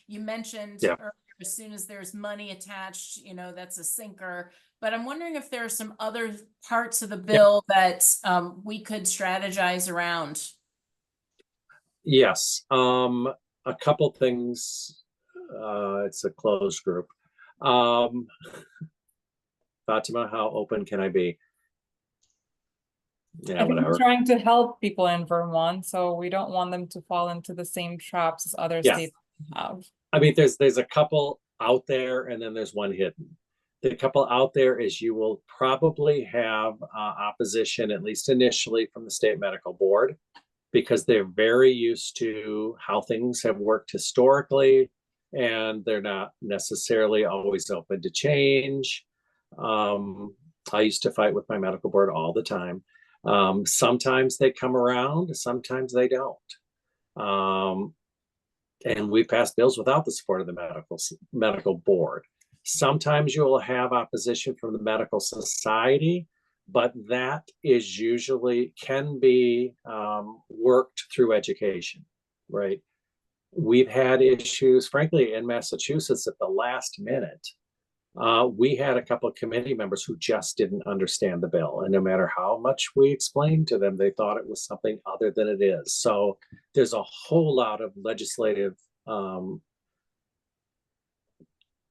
You mentioned earlier, as soon as there's money attached, that's a sinker. But I'm wondering if there are some other parts of the bill that we could strategize around. Yes. a couple things. It's a closed group. Fatima, how open can I be? Yeah, I think we're whatever. trying to help people in Vermont, so we don't want them to fall into the same traps as other Yeah. states have. I mean, there's a couple out there, and then there's one hidden. The couple out there is you will probably have opposition, at least initially, from the state medical board, because they're very used to how things have worked historically, and they're not necessarily always open to change. I used to fight with my medical board all the time. Sometimes they come around, sometimes they don't. And we passed bills without the support of the medical board. Sometimes you will have opposition from the medical society, but that is usually can be worked through education, right? We've had issues, frankly, in Massachusetts at the last minute. We had a couple of committee members who just didn't understand the bill. And no matter how much we explained to them, they thought it was something other than it is. So there's a whole lot of legislative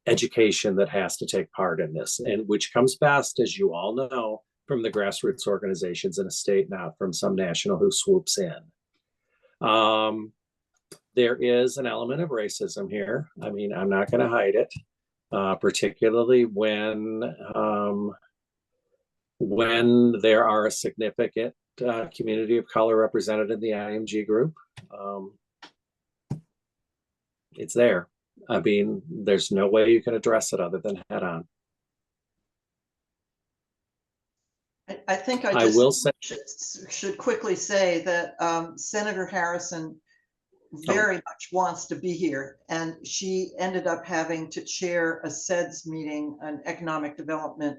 education that has to take part in this, and which comes best, as you all know, from the grassroots organizations in a state, not from some national who swoops in. There is an element of racism here. I mean, I'm not going to hide it. Particularly when there are a significant community of color represented in the IMG group. It's there. I mean, there's no way you can address it other than head on. I think I will say, should quickly say that Senator Harrison very much wants to be here, and she ended up having to chair a SEDS meeting, an economic development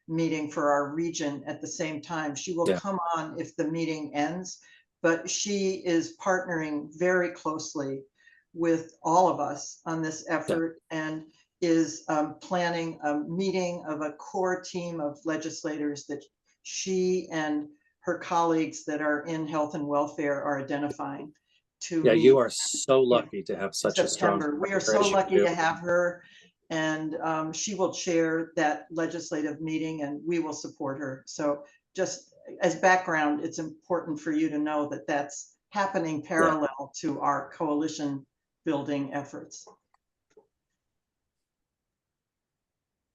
meeting for our region at the same time. She will come on if the meeting ends, but she is partnering very closely with all of us on this effort and is planning a meeting of a core team of legislators that she and her colleagues that are in health and welfare are identifying. Yeah, you are so lucky to have such a strong. We are so lucky to have her, and she will chair that legislative meeting, and we will support her. So just as background, it's important for you to know that that's happening parallel to our coalition building efforts.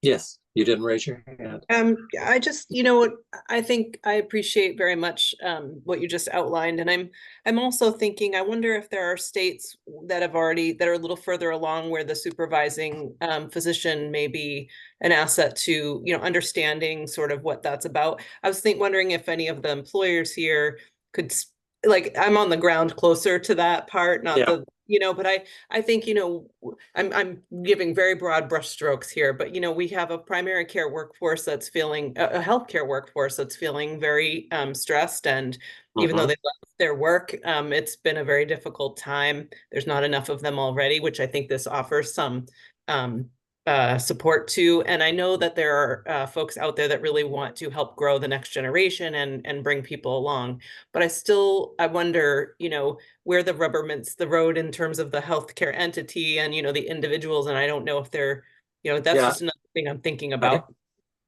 Yes, you didn't raise your hand. I just, you know, I think I appreciate very much what you just outlined, and I'm also thinking, I wonder if there are states that have already that are a little further along where the supervising physician may be an asset to, you know, understanding sort of what that's about. I was wondering if any of the employers here could, like, I'm on the ground closer to that part, not the, you know, but I think, you know, I'm giving very broad brushstrokes here, but, you know, we have a primary care workforce that's feeling, a healthcare workforce that's feeling very stressed. And even though they love their work, it's been a very difficult time. There's not enough of them already, which I think this offers some support to. And I know that there are folks out there that really want to help grow the next generation and bring people along. But I wonder, you know, where the rubber meets the road in terms of the healthcare entity and, you know, the individuals. And I don't know if they're, you know, that's just another thing I'm thinking about.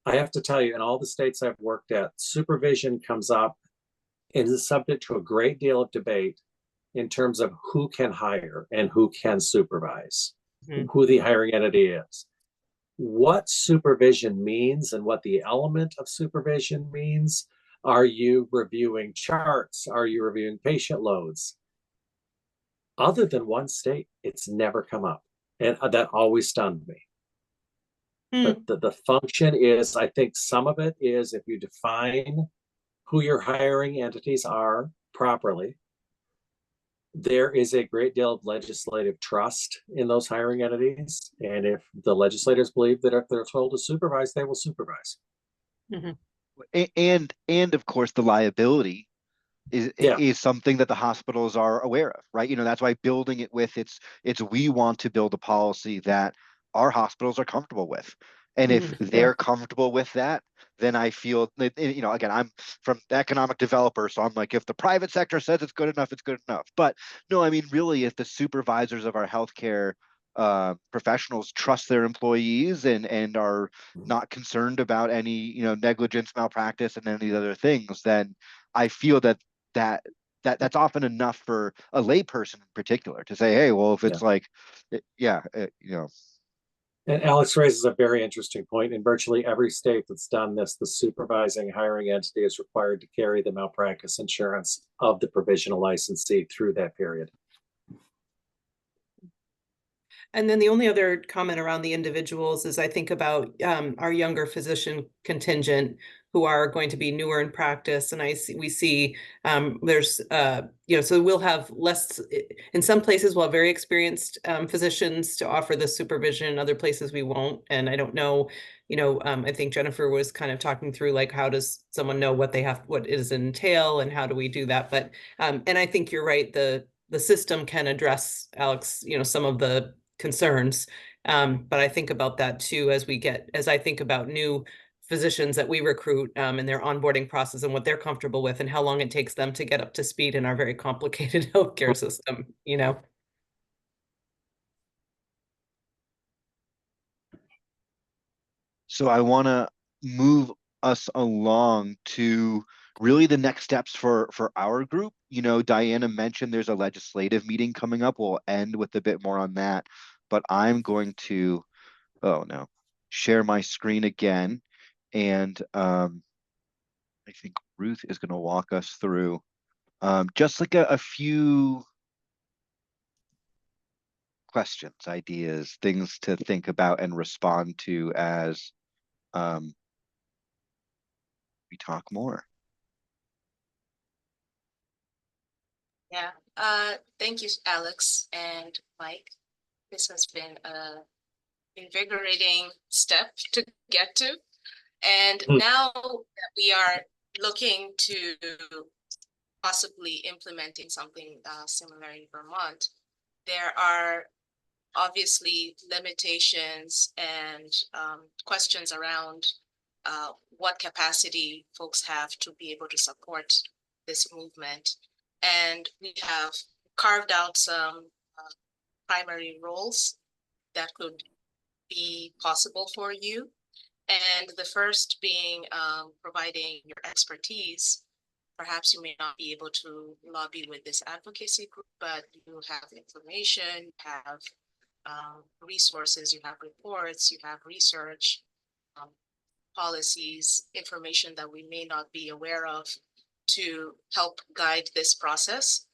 I have to tell you, in all the states I've worked at, supervision comes up and is subject to a great deal of debate in terms of who can hire and who can supervise, who the hiring entity is. What supervision means and what the element of supervision means. Are you reviewing charts? Are you reviewing patient loads? Other than one state, it's never come up. And that always stunned me. But the function is, I think some of it is if you define who your hiring entities are properly, there is a great deal of legislative trust in those hiring entities. And if the legislators believe that if they're told to supervise, they will supervise. And of course, the liability is something that the hospitals are aware of, right? You know, that's why building it with it's we want to build a policy that our hospitals are comfortable with. And if Yeah. they're comfortable with that, then I feel that, you know, again, I'm from the economic developer, so I'm like, if the private sector says it's good enough, it's good enough. But no, I mean, really, if the supervisors of our healthcare professionals trust their employees and are not concerned about any, you know, negligence, malpractice, and any other things, then I feel that that's often enough for a layperson in particular to say, hey, well, if it's like, you know. And Alex raises a very interesting point. In virtually every state that's done this, the supervising hiring entity is required to carry the malpractice insurance of the provisional licensee through that period. And then the only other comment around the individuals is I think about our younger physician contingent who are going to be newer in practice. And we see there's, you know, so we'll have less, in some places we'll have very experienced physicians to offer the supervision, in other places we won't. And I don't know, you know, I think Jennifer was kind of talking through like, how does someone know what they have, what is entail, and how do we do that? But, and I think you're right, the system can address, Alex, you know, some of the concerns. But I think about that too, as I think about new physicians that we recruit in their onboarding process and what they're comfortable with and how long it takes them to get up to speed in our very complicated healthcare system, you know. So I want to move us along to really the next steps for our group. You know, Diana mentioned there's a legislative meeting coming up. We'll end with a bit more on that, but I'm going to, oh no, share my screen again. And I think Ruth is going to walk us through just like a few questions, ideas, things to think about and respond to as we talk more. Yeah, thank you, Alex and Mike. This has been a invigorating step to get to. And now that we are looking to possibly implementing something similar in Vermont, there are obviously limitations and questions around what capacity folks have to be able to support this movement. And we have carved out some primary roles that could be possible for you. And the first being providing your expertise. Perhaps you may not be able to lobby with this advocacy group, but you have information, you have resources, you have reports, you have research, policies, information that we may not be aware of to help guide this process.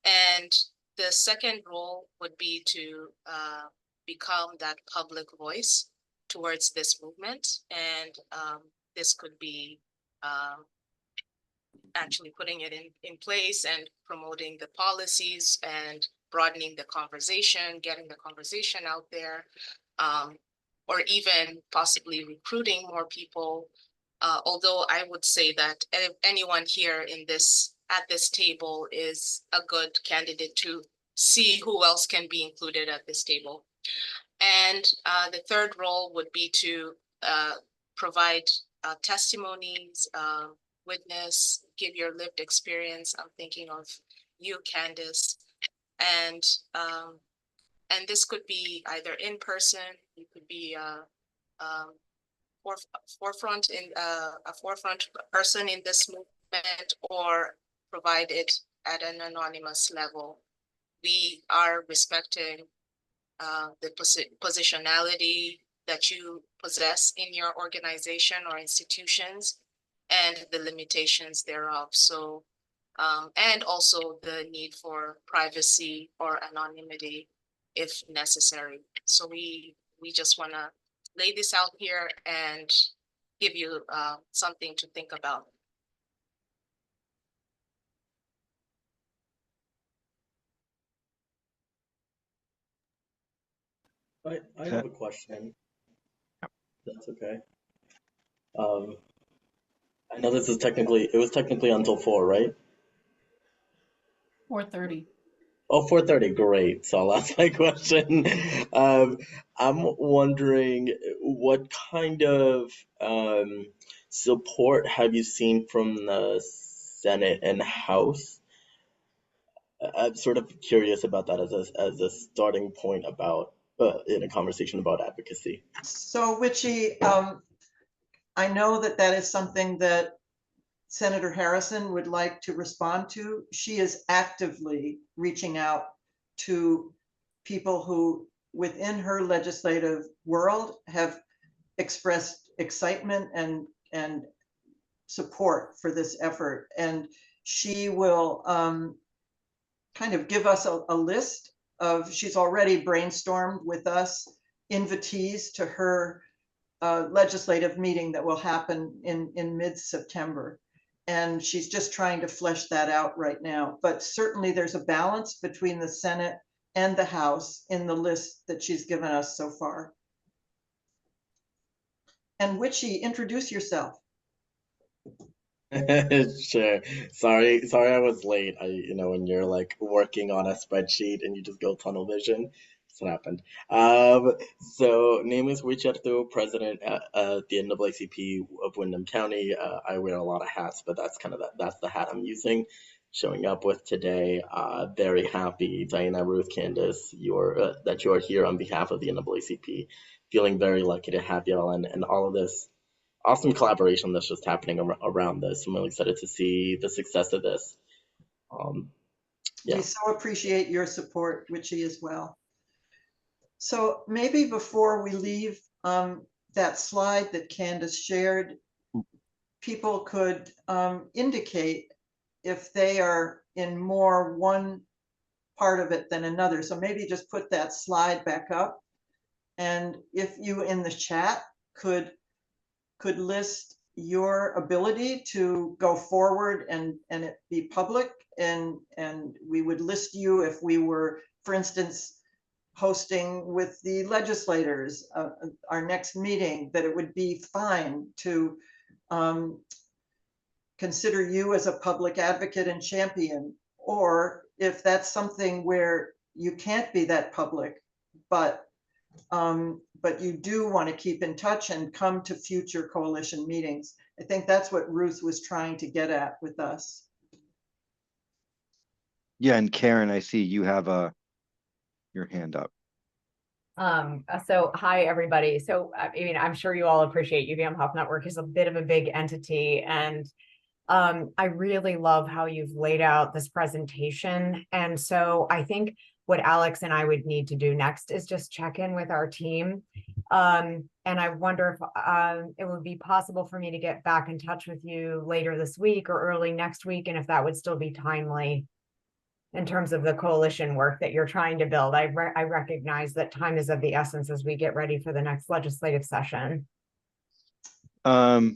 And the second role would be to become that public voice towards this movement. And this could be actually putting it in place and promoting the policies and broadening the conversation, getting the conversation out there, or even possibly recruiting more people. Although I would say that anyone here at this table is a good candidate to see who else can be included at this table. And the third role would be to provide testimonies, witness, give your lived experience. I'm thinking of you, Candice. And this could be either in person, you could be forefront a forefront person in this movement, or provide it at an anonymous level. We are respecting the positionality that you possess in your organization or institutions and the limitations thereof. So, and also the need for privacy or anonymity if necessary. So we just want to lay this out here and give you something to think about. I have a question. That's okay. I know this is it was technically until 4, right? 4:30. Oh, 4:30, great. So I'll ask my question. Um, I'm wondering what kind of support have you seen from the Senate and House? I'm sort of curious about that as a starting point about in a conversation about advocacy. So Witchy, I know that that is something that Senator Harrison would like to respond to. She is actively reaching out to people who within her legislative world have expressed excitement and support for this effort. And she will kind of give us a list of, she's already brainstormed with us invitees to her legislative meeting that will happen in mid-September. And she's just trying to flesh that out right now. But certainly there's a balance between the Senate and the House in the list that she's given us so far. And Witchy, introduce yourself. Sure. Sorry I was late. When you're like working on a spreadsheet and you just go tunnel vision. That's what happened. So name is Richardo, president at the NAACP of Windham County. I wear a lot of hats, but that's the hat I'm using, showing up with today. Very happy, Diana, Ruth, Candace, that you're here on behalf of the NAACP. Feeling very lucky to have y'all and all of this awesome collaboration that's just happening around this. I'm really excited to see the success of this. Yeah. We so appreciate your support, Witchy, as well. So maybe before we leave that slide that Candace shared, people could indicate if they are in more one part of it than another. So maybe just put that slide back up. And if you in the chat could list your ability to go forward and it be public, and we would list you if we were, for instance, hosting with the legislators our next meeting, that it would be fine to consider you as a public advocate and champion. Or if that's something where you can't be that public, but you do want to keep in touch and come to future coalition meetings. I think that's what Ruth was trying to get at with us. Yeah, and Karen, I see you have your hand up. So hi, everybody. So, I mean, I'm sure you all appreciate UVM Health Network is a bit of a big entity. And I really love how you've laid out this presentation. And so I think what Alex and I would need to do next is just check in with our team. And I wonder if it would be possible for me to get back in touch with you later this week or early next week, and if that would still be timely in terms of the coalition work that you're trying to build. I recognize that time is of the essence as we get ready for the next legislative session. I'll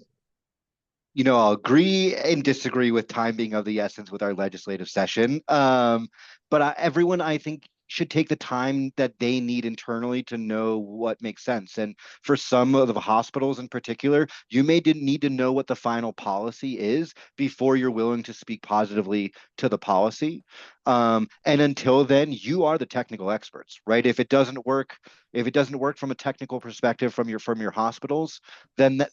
agree and disagree with time being of the essence with our legislative session. But everyone, I think, should take the time that they need internally to know what makes sense. And for some of the hospitals in particular, you may need to know what the final policy is before you're willing to speak positively to the policy. And until then, you are the technical experts, right? If it doesn't work from a technical perspective from your hospitals, then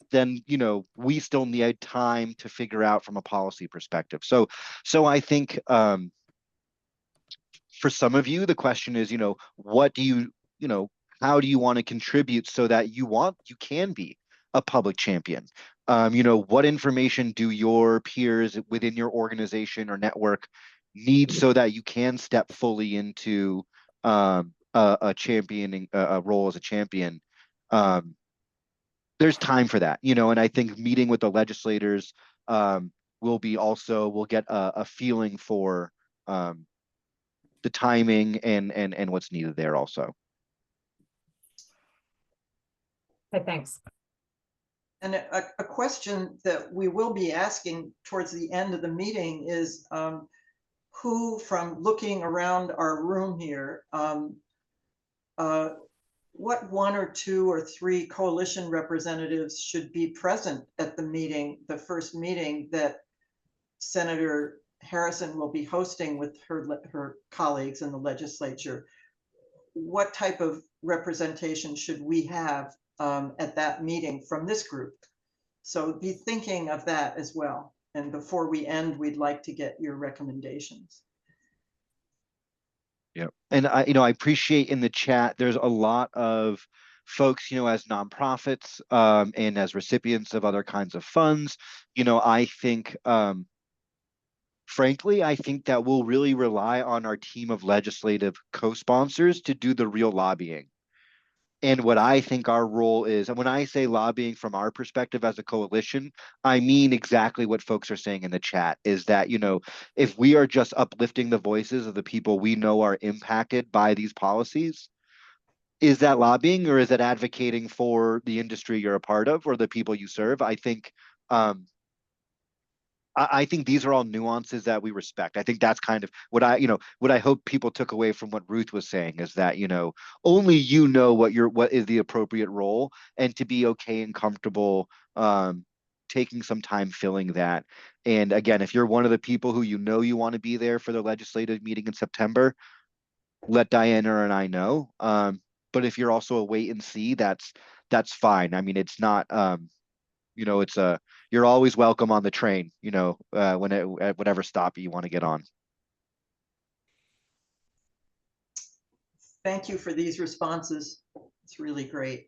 we still need time to figure out from a policy perspective. So I think for some of you, the question is, what do you how do you want to contribute so that you can be a public champion? What information do your peers within your organization or network need so that you can step fully into a championing a role as a champion? There's time for that, and I think meeting with the legislators we'll get a feeling for the timing and what's needed there also. Okay, thanks. And a question that we will be asking towards the end of the meeting is who, from looking around our room here, what 1 or 2 or 3 coalition representatives should be present at the meeting, the first meeting that Senator Harrison will be hosting with her colleagues in the legislature, what type of representation should we have at that meeting from this group? So be thinking of that as well. And before we end, we'd like to get your recommendations. Yeah. And I appreciate in the chat, there's a lot of folks, as nonprofits and as recipients of other kinds of funds. I think, frankly, I think that we'll really rely on our team of legislative co-sponsors to do the real lobbying. And what I think our role is, and when I say lobbying from our perspective as a coalition, I mean exactly what folks are saying in the chat is that, if we are just uplifting the voices of the people we know are impacted by these policies, is that lobbying or is it advocating for the industry you're a part of or the people you serve? I think these are all nuances that we respect. I think that's kind of what I hope people took away from what Ruth was saying is that, only what is the appropriate role, and to be okay and comfortable taking some time filling that. And again, if you're one of the people who you want to be there for the legislative meeting in September, let Diana and I know. But if you're also a wait and see, that's fine. I mean, it's not you're always welcome on the train, at whatever stop you want to get on. Thank you for these responses. It's really great.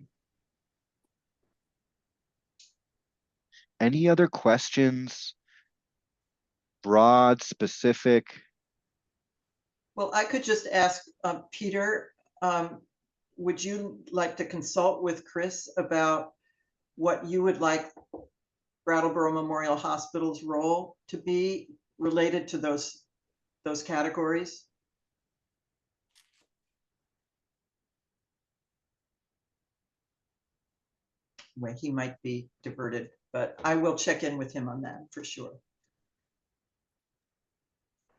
Any other questions? Broad, specific? Well, I could just ask Peter, would you like to consult with Chris about what you would like Brattleboro Memorial Hospital's role to be related to those categories? Well, he might be diverted, but I will check in with him on that for sure.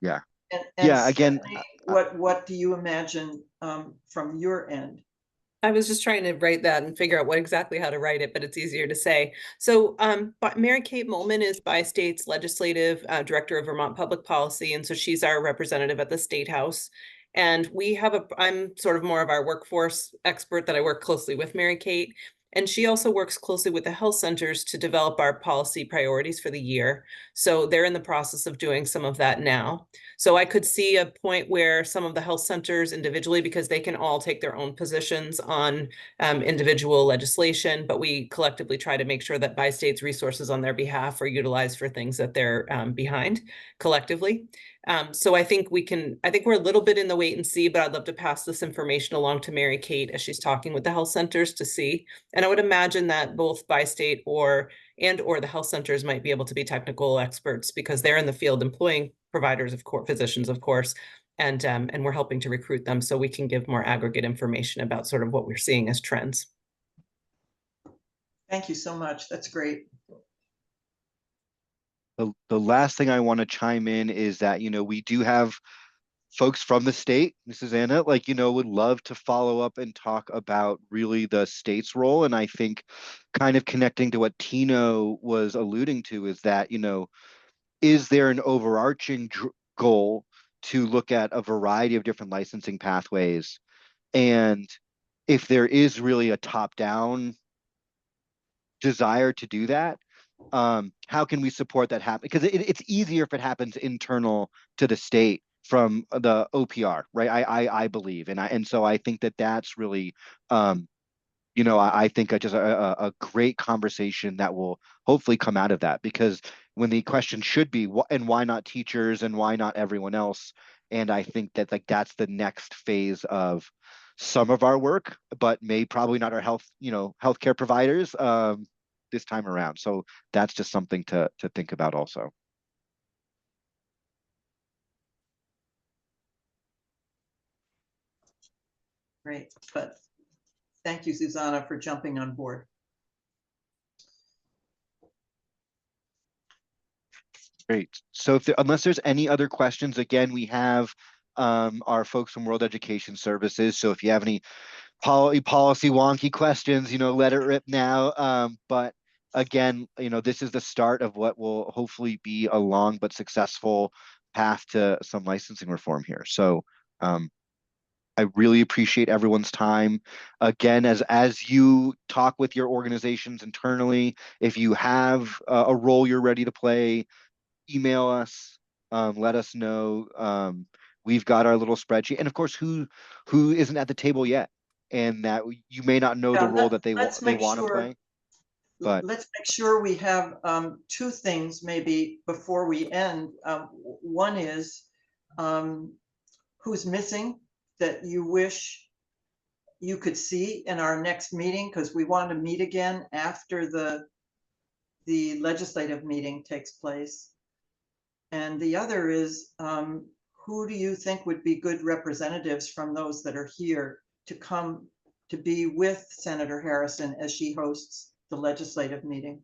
Yeah. And yeah, again, what do you imagine from your end? I was just trying to write that and figure out exactly how to write it, but it's easier to say. So but Mary Kate Molman is Bi-State's legislative director of Vermont Public Policy. And so she's our representative at the State House. And I'm sort of more of our workforce expert that I work closely with Mary Kate. And she also works closely with the health centers to develop our policy priorities for the year. So they're in the process of doing some of that now. So I could see a point where some of the health centers individually, because they can all take their own positions on individual legislation, but we collectively try to make sure that Bi-State's resources on their behalf are utilized for things that they're behind collectively. So I think we're a little bit in the wait and see, but I'd love to pass this information along to Mary Kate as she's talking with the health centers to see. And I would imagine that both Bi-State or the health centers might be able to be technical experts because they're in the field employing providers, of course, physicians, of course, and we're helping to recruit them so we can give more aggregate information about sort of what we're seeing as trends. Thank you so much. That's great. The last thing I want to chime in is that, we do have folks from the state, Mrs. Anna, would love to follow up and talk about really the state's role. And I think kind of connecting to what Tino was alluding to is that, is there an overarching goal to look at a variety of different licensing pathways? And if there is really a top-down desire to do that, how can we support that happen? Because it's easier if it happens internal to the state from the OPR, right? I believe, and so I think that that's really, I think just a great conversation that will hopefully come out of that. Because when the question should be, and why not teachers and why not everyone else? And I think that that's the next phase of some of our work, but probably not our healthcare providers this time around. So that's just something to think about also. Great, but thank you, Susanna, for jumping on board. Great. So unless there's any other questions, again, we have our folks from World Education Services. So if you have any policy wonky questions, let it rip now. But again, this is the start of what will hopefully be a long but successful path to some licensing reform here. So I really appreciate everyone's time. Again, as you talk with your organizations internally, if you have a role you're ready to play, email us, let us know. We've got our little spreadsheet, and of course, who isn't at the table yet, and that you may not know the role that they want to play. But let's make sure we have two things maybe before we end. One is who's missing that you wish you could see in our next meeting, because we want to meet again after the legislative meeting takes place. And the other is who do you think would be good representatives from those that are here to come to be with Senator Harrison as she hosts the legislative meeting?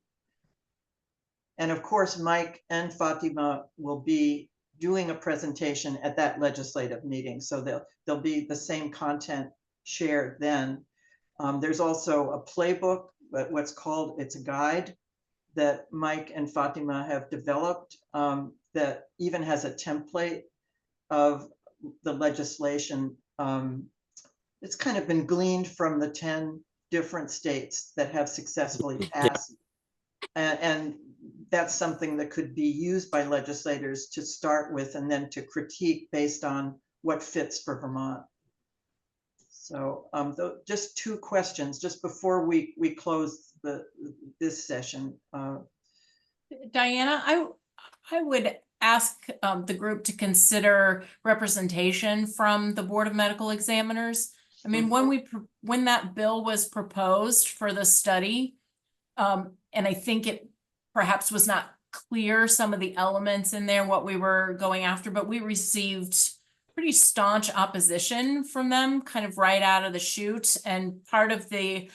And of course, Mike and Fatima will be doing a presentation at that legislative meeting, so there'll be the same content shared then. There's also a playbook, but it's a guide that Mike and Fatima have developed that even has a template of the legislation. It's kind of been gleaned from the 10 different states that have successfully passed. And that's something that could be used by legislators to start with and then to critique based on what fits for Vermont. So just two questions just before we close this session. Diana, I would ask the group to consider representation from the Board of Medical Examiners. I mean, when that bill was proposed for the study, and I think it perhaps was not clear some of the elements in there, what we were going after, but we received pretty staunch opposition from them kind of right out of the chute. And part of the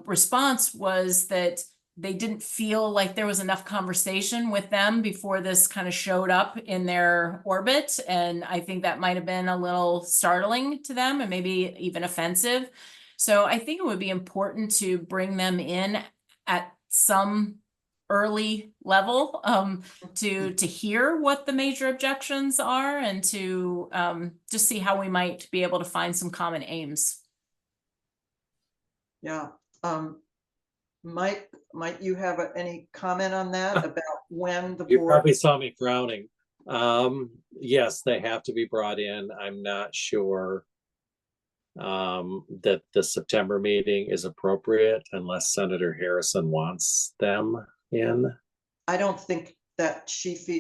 response was that they didn't feel like there was enough conversation with them before this kind of showed up in their orbit. And I think that might have been a little startling to them and maybe even offensive. So I think it would be important to bring them in at some early level to hear what the major objections are and to just see how we might be able to find some common aims. Yeah. Mike, might you have any comment on that about when the board? You probably saw me frowning. Yes, they have to be brought in. I'm not sure that the September meeting is appropriate unless Senator Harrison wants them in. I don't think that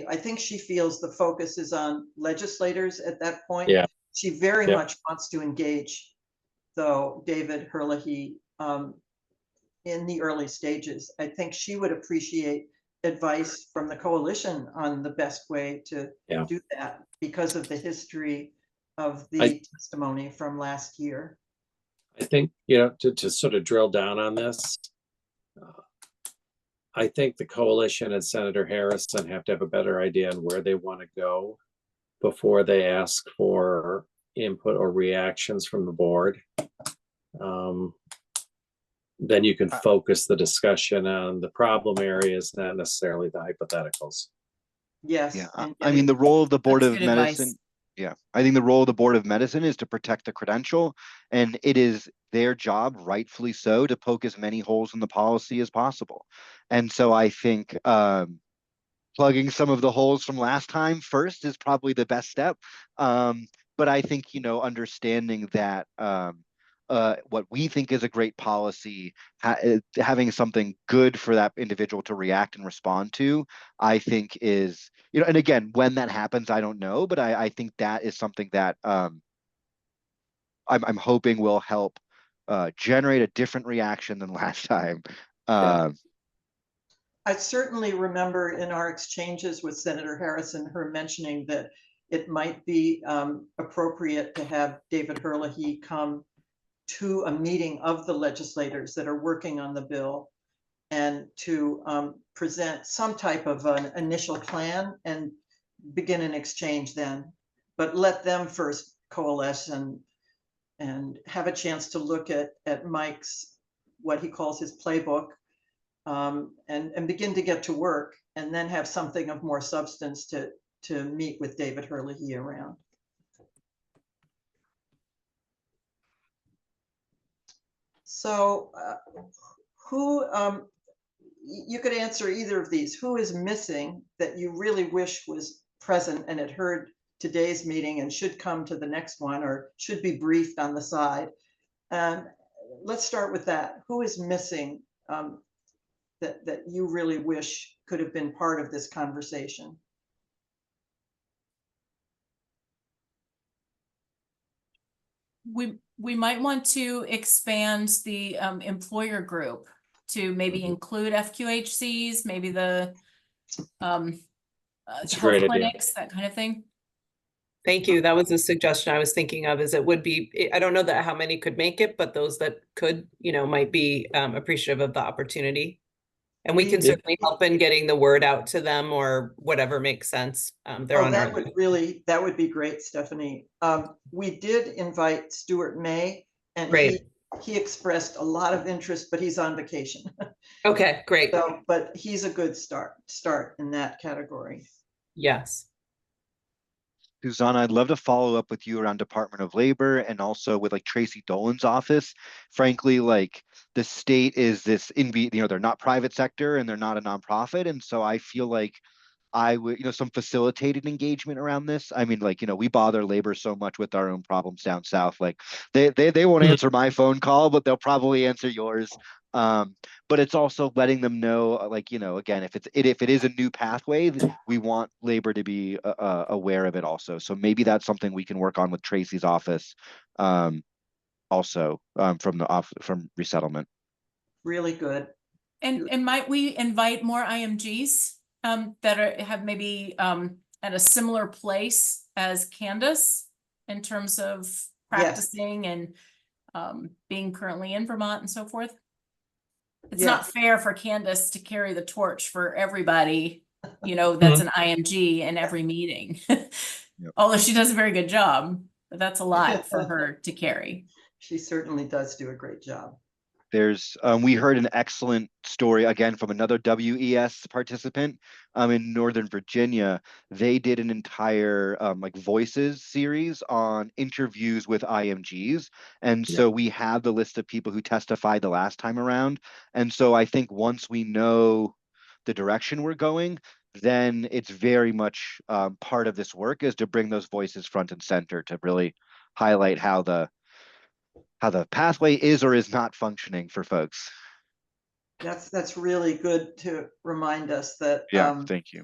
I think she feels the focus is on legislators at that point. Yeah. She very much wants to engage, though, David Herlihy in the early stages. I think she would appreciate advice from the coalition on the best way to do that because of the history of the testimony from last year. I think, to sort of drill down on this, I think the coalition and Senator Harrison have to have a better idea on where they want to go before they ask for input or reactions from the board. Then you can focus the discussion on the problem areas, not necessarily the hypotheticals. Yes. Yeah. I mean, the role of the Board of Medicine. Yeah, I think the role of the Board of Medicine is to protect the credential, and it is their job, rightfully so, to poke as many holes in the policy as possible. And so I think plugging some of the holes from last time first is probably the best step. But I think, understanding that what we think is a great policy, having something good for that individual to react and respond to, I think is, and again, when that happens, I don't know, but I think that is something that I'm hoping will help generate a different reaction than last time. I certainly remember in our exchanges with Senator Harrison, her mentioning that it might be appropriate to have David Herlihy come to a meeting of the legislators that are working on the bill and to present some type of an initial plan and begin an exchange then, but let them first coalesce and have a chance to look at Mike's, what he calls his playbook, and begin to get to work, and then have something of more substance to to meet with David Hurley year round. So who, you could answer either of these. Who is missing that you really wish was present and had heard today's meeting and should come to the next one or should be briefed on the side? And let's start with that. Who is missing that you really wish could have been part of this conversation? We might want to expand the employer group to maybe include FQHCs, maybe the That's a health great idea. clinics, that kind of thing. Thank you. That was a suggestion I was thinking of, is it would be, I don't know that how many could make it, but those that could, might be appreciative of the opportunity. And we can certainly help in getting the word out to them or whatever makes sense. They're on that our. that would be great, Stephanie. We did invite Stuart May, and Great. he expressed a lot of interest, but he's on vacation. Okay, great. So, but he's a good start in that category. Yes. Susanna, I'd love to follow up with you around Department of Labor and also with like Tracy Dolan's office. Frankly, like the state is this, they're not private sector and they're not a nonprofit. And so I feel like I would, some facilitated engagement around this. I mean, like, we bother labor so much with our own problems down south. Like they won't answer my phone call, but they'll probably answer yours. But it's also letting them know, like, again, if it is a new pathway, we want labor to be aware of it also. So maybe that's something we can work on with Tracy's office, also from resettlement. Really good. And might we invite more IMGs that have maybe at a similar place as Candace in terms of practicing and being currently in Vermont and so forth? It's not fair for Candace to carry the torch for everybody, that's an IMG in every meeting. Although she does a very good job, but that's a lot for her to carry. She certainly does do a great job. There's we heard an excellent story again from another WES participant in Northern Virginia. They did an entire like voices series on interviews with IMGs. And so we have the list of people who testified the last time around. And so I think once we know the direction we're going, then it's very much part of this work is to bring those voices front and center to really highlight how the pathway is or is not functioning for folks. That's really good to remind us that thank you.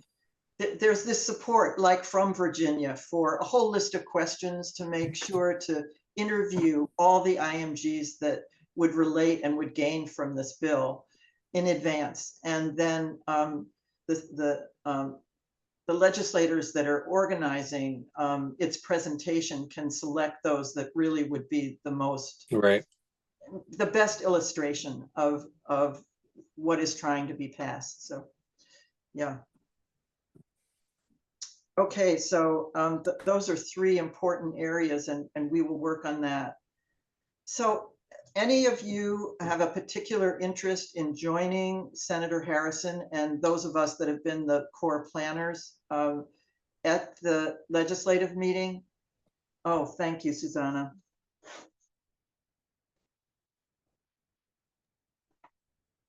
There's this support, like from Virginia, for a whole list of questions to make sure to interview all the IMGs that would relate and would gain from this bill in advance. And then the legislators that are organizing its presentation can select those that really would be the best illustration of what is trying to be passed. So, yeah. Okay, so those are three important areas, and we will work on that. So, any of you have a particular interest in joining Senator Harrison and those of us that have been the core planners at the legislative meeting? Oh, thank you, Susanna.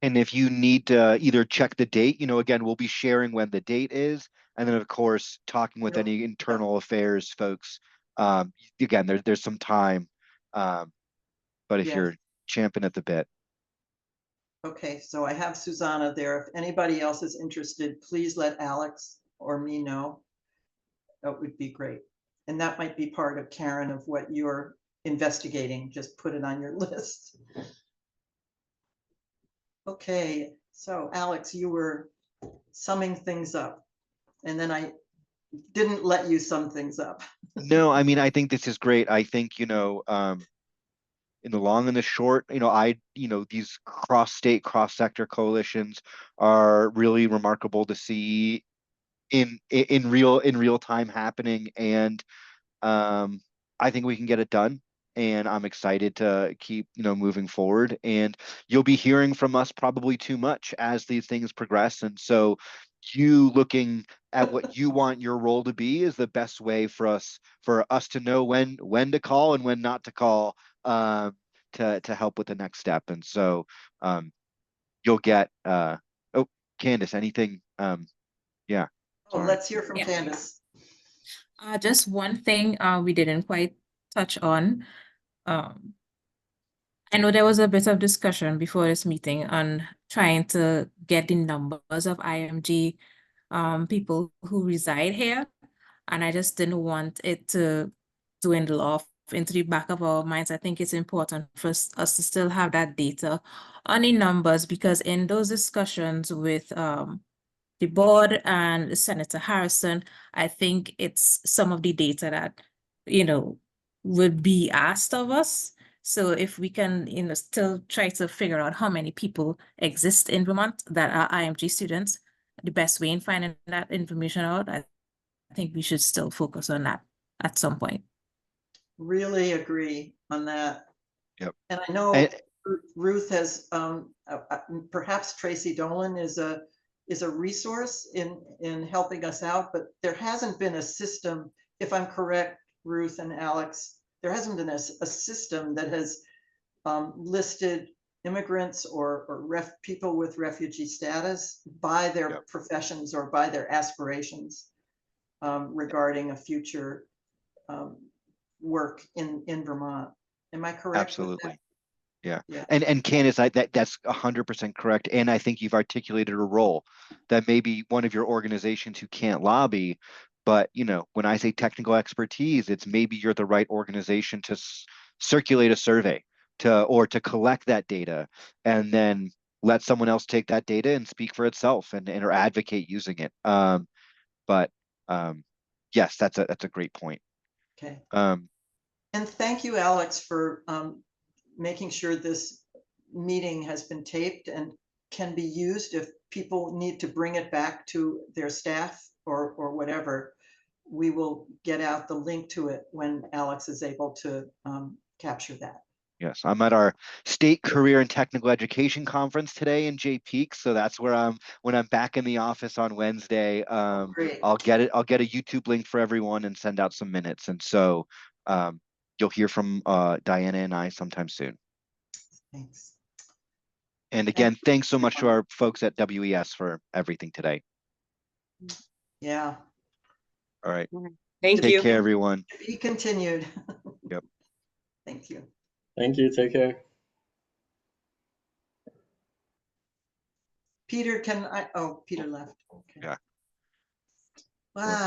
And if you need to either check the date, again, we'll be sharing when the date is. And then, of course, talking with any internal affairs folks. Again, there's some time. But if you're champing at the bit. Okay, so I have Susanna there. If anybody else is interested, please let Alex or me know. That would be great. And that might be part of, Karen, of what you're investigating. Just put it on your list. Okay, so Alex, you were summing things up, and then I didn't let you sum things up. No, I mean, I think this is great. I think, in the long and the short, these cross-state, cross-sector coalitions are really remarkable to see in real time happening. And I think we can get it done. And I'm excited to keep, moving forward. And you'll be hearing from us probably too much as these things progress. And so you looking at what you want your role to be is the best way for us to know when to call and when not to call, to help with the next step. And so you'll get oh, Candace, anything? Yeah. Oh, Sorry. let's hear from Yeah. Candace. Just one thing we didn't quite touch on. I know there was a bit of discussion before this meeting on trying to get the numbers of IMG people who reside here. And I just didn't want it to dwindle off into the back of our minds. I think it's important for us to still have that data on the numbers, because in those discussions with the board and Senator Harrison, I think it's some of the data that, would be asked of us. So if we can, still try to figure out how many people exist in Vermont that are IMG students, the best way in finding that information out, I think we should still focus on that at some point. Really agree on that. Yep. And I know And, Ruth has, perhaps Tracy Dolan is a resource in helping us out, but there hasn't been a system, if I'm correct, Ruth and Alex, there hasn't been a system that has listed immigrants or people with refugee status by their Yep. professions or by their aspirations regarding a future work in Vermont. Am I correct? absolutely. Yeah. Yeah. And Candace, that's 100% correct. And I think you've articulated a role that maybe one of your organizations who can't lobby, but when I say technical expertise, it's maybe you're the right organization to circulate a survey or to collect that data, and then let someone else take that data and speak for itself and or advocate using it. But yes, that's a great point. Okay. Um, And thank you, Alex, for making sure this meeting has been taped and can be used if people need to bring it back to their staff or whatever. We will get out the link to it when Alex is able to capture that. Yes, I'm at our state career and technical education conference today in Jay Peak. So that's where when I'm back in the office on Wednesday. Great. I'll get a YouTube link for everyone and send out some minutes. And so you'll hear from Diana and I sometime soon. Thanks. And again, thanks so much to our folks at WES for everything today. Yeah. All right. Thank Take you. care, everyone. To be continued. Yep. Thank you. Thank you. Take care. Peter, Peter left. Okay. Yeah. Wow.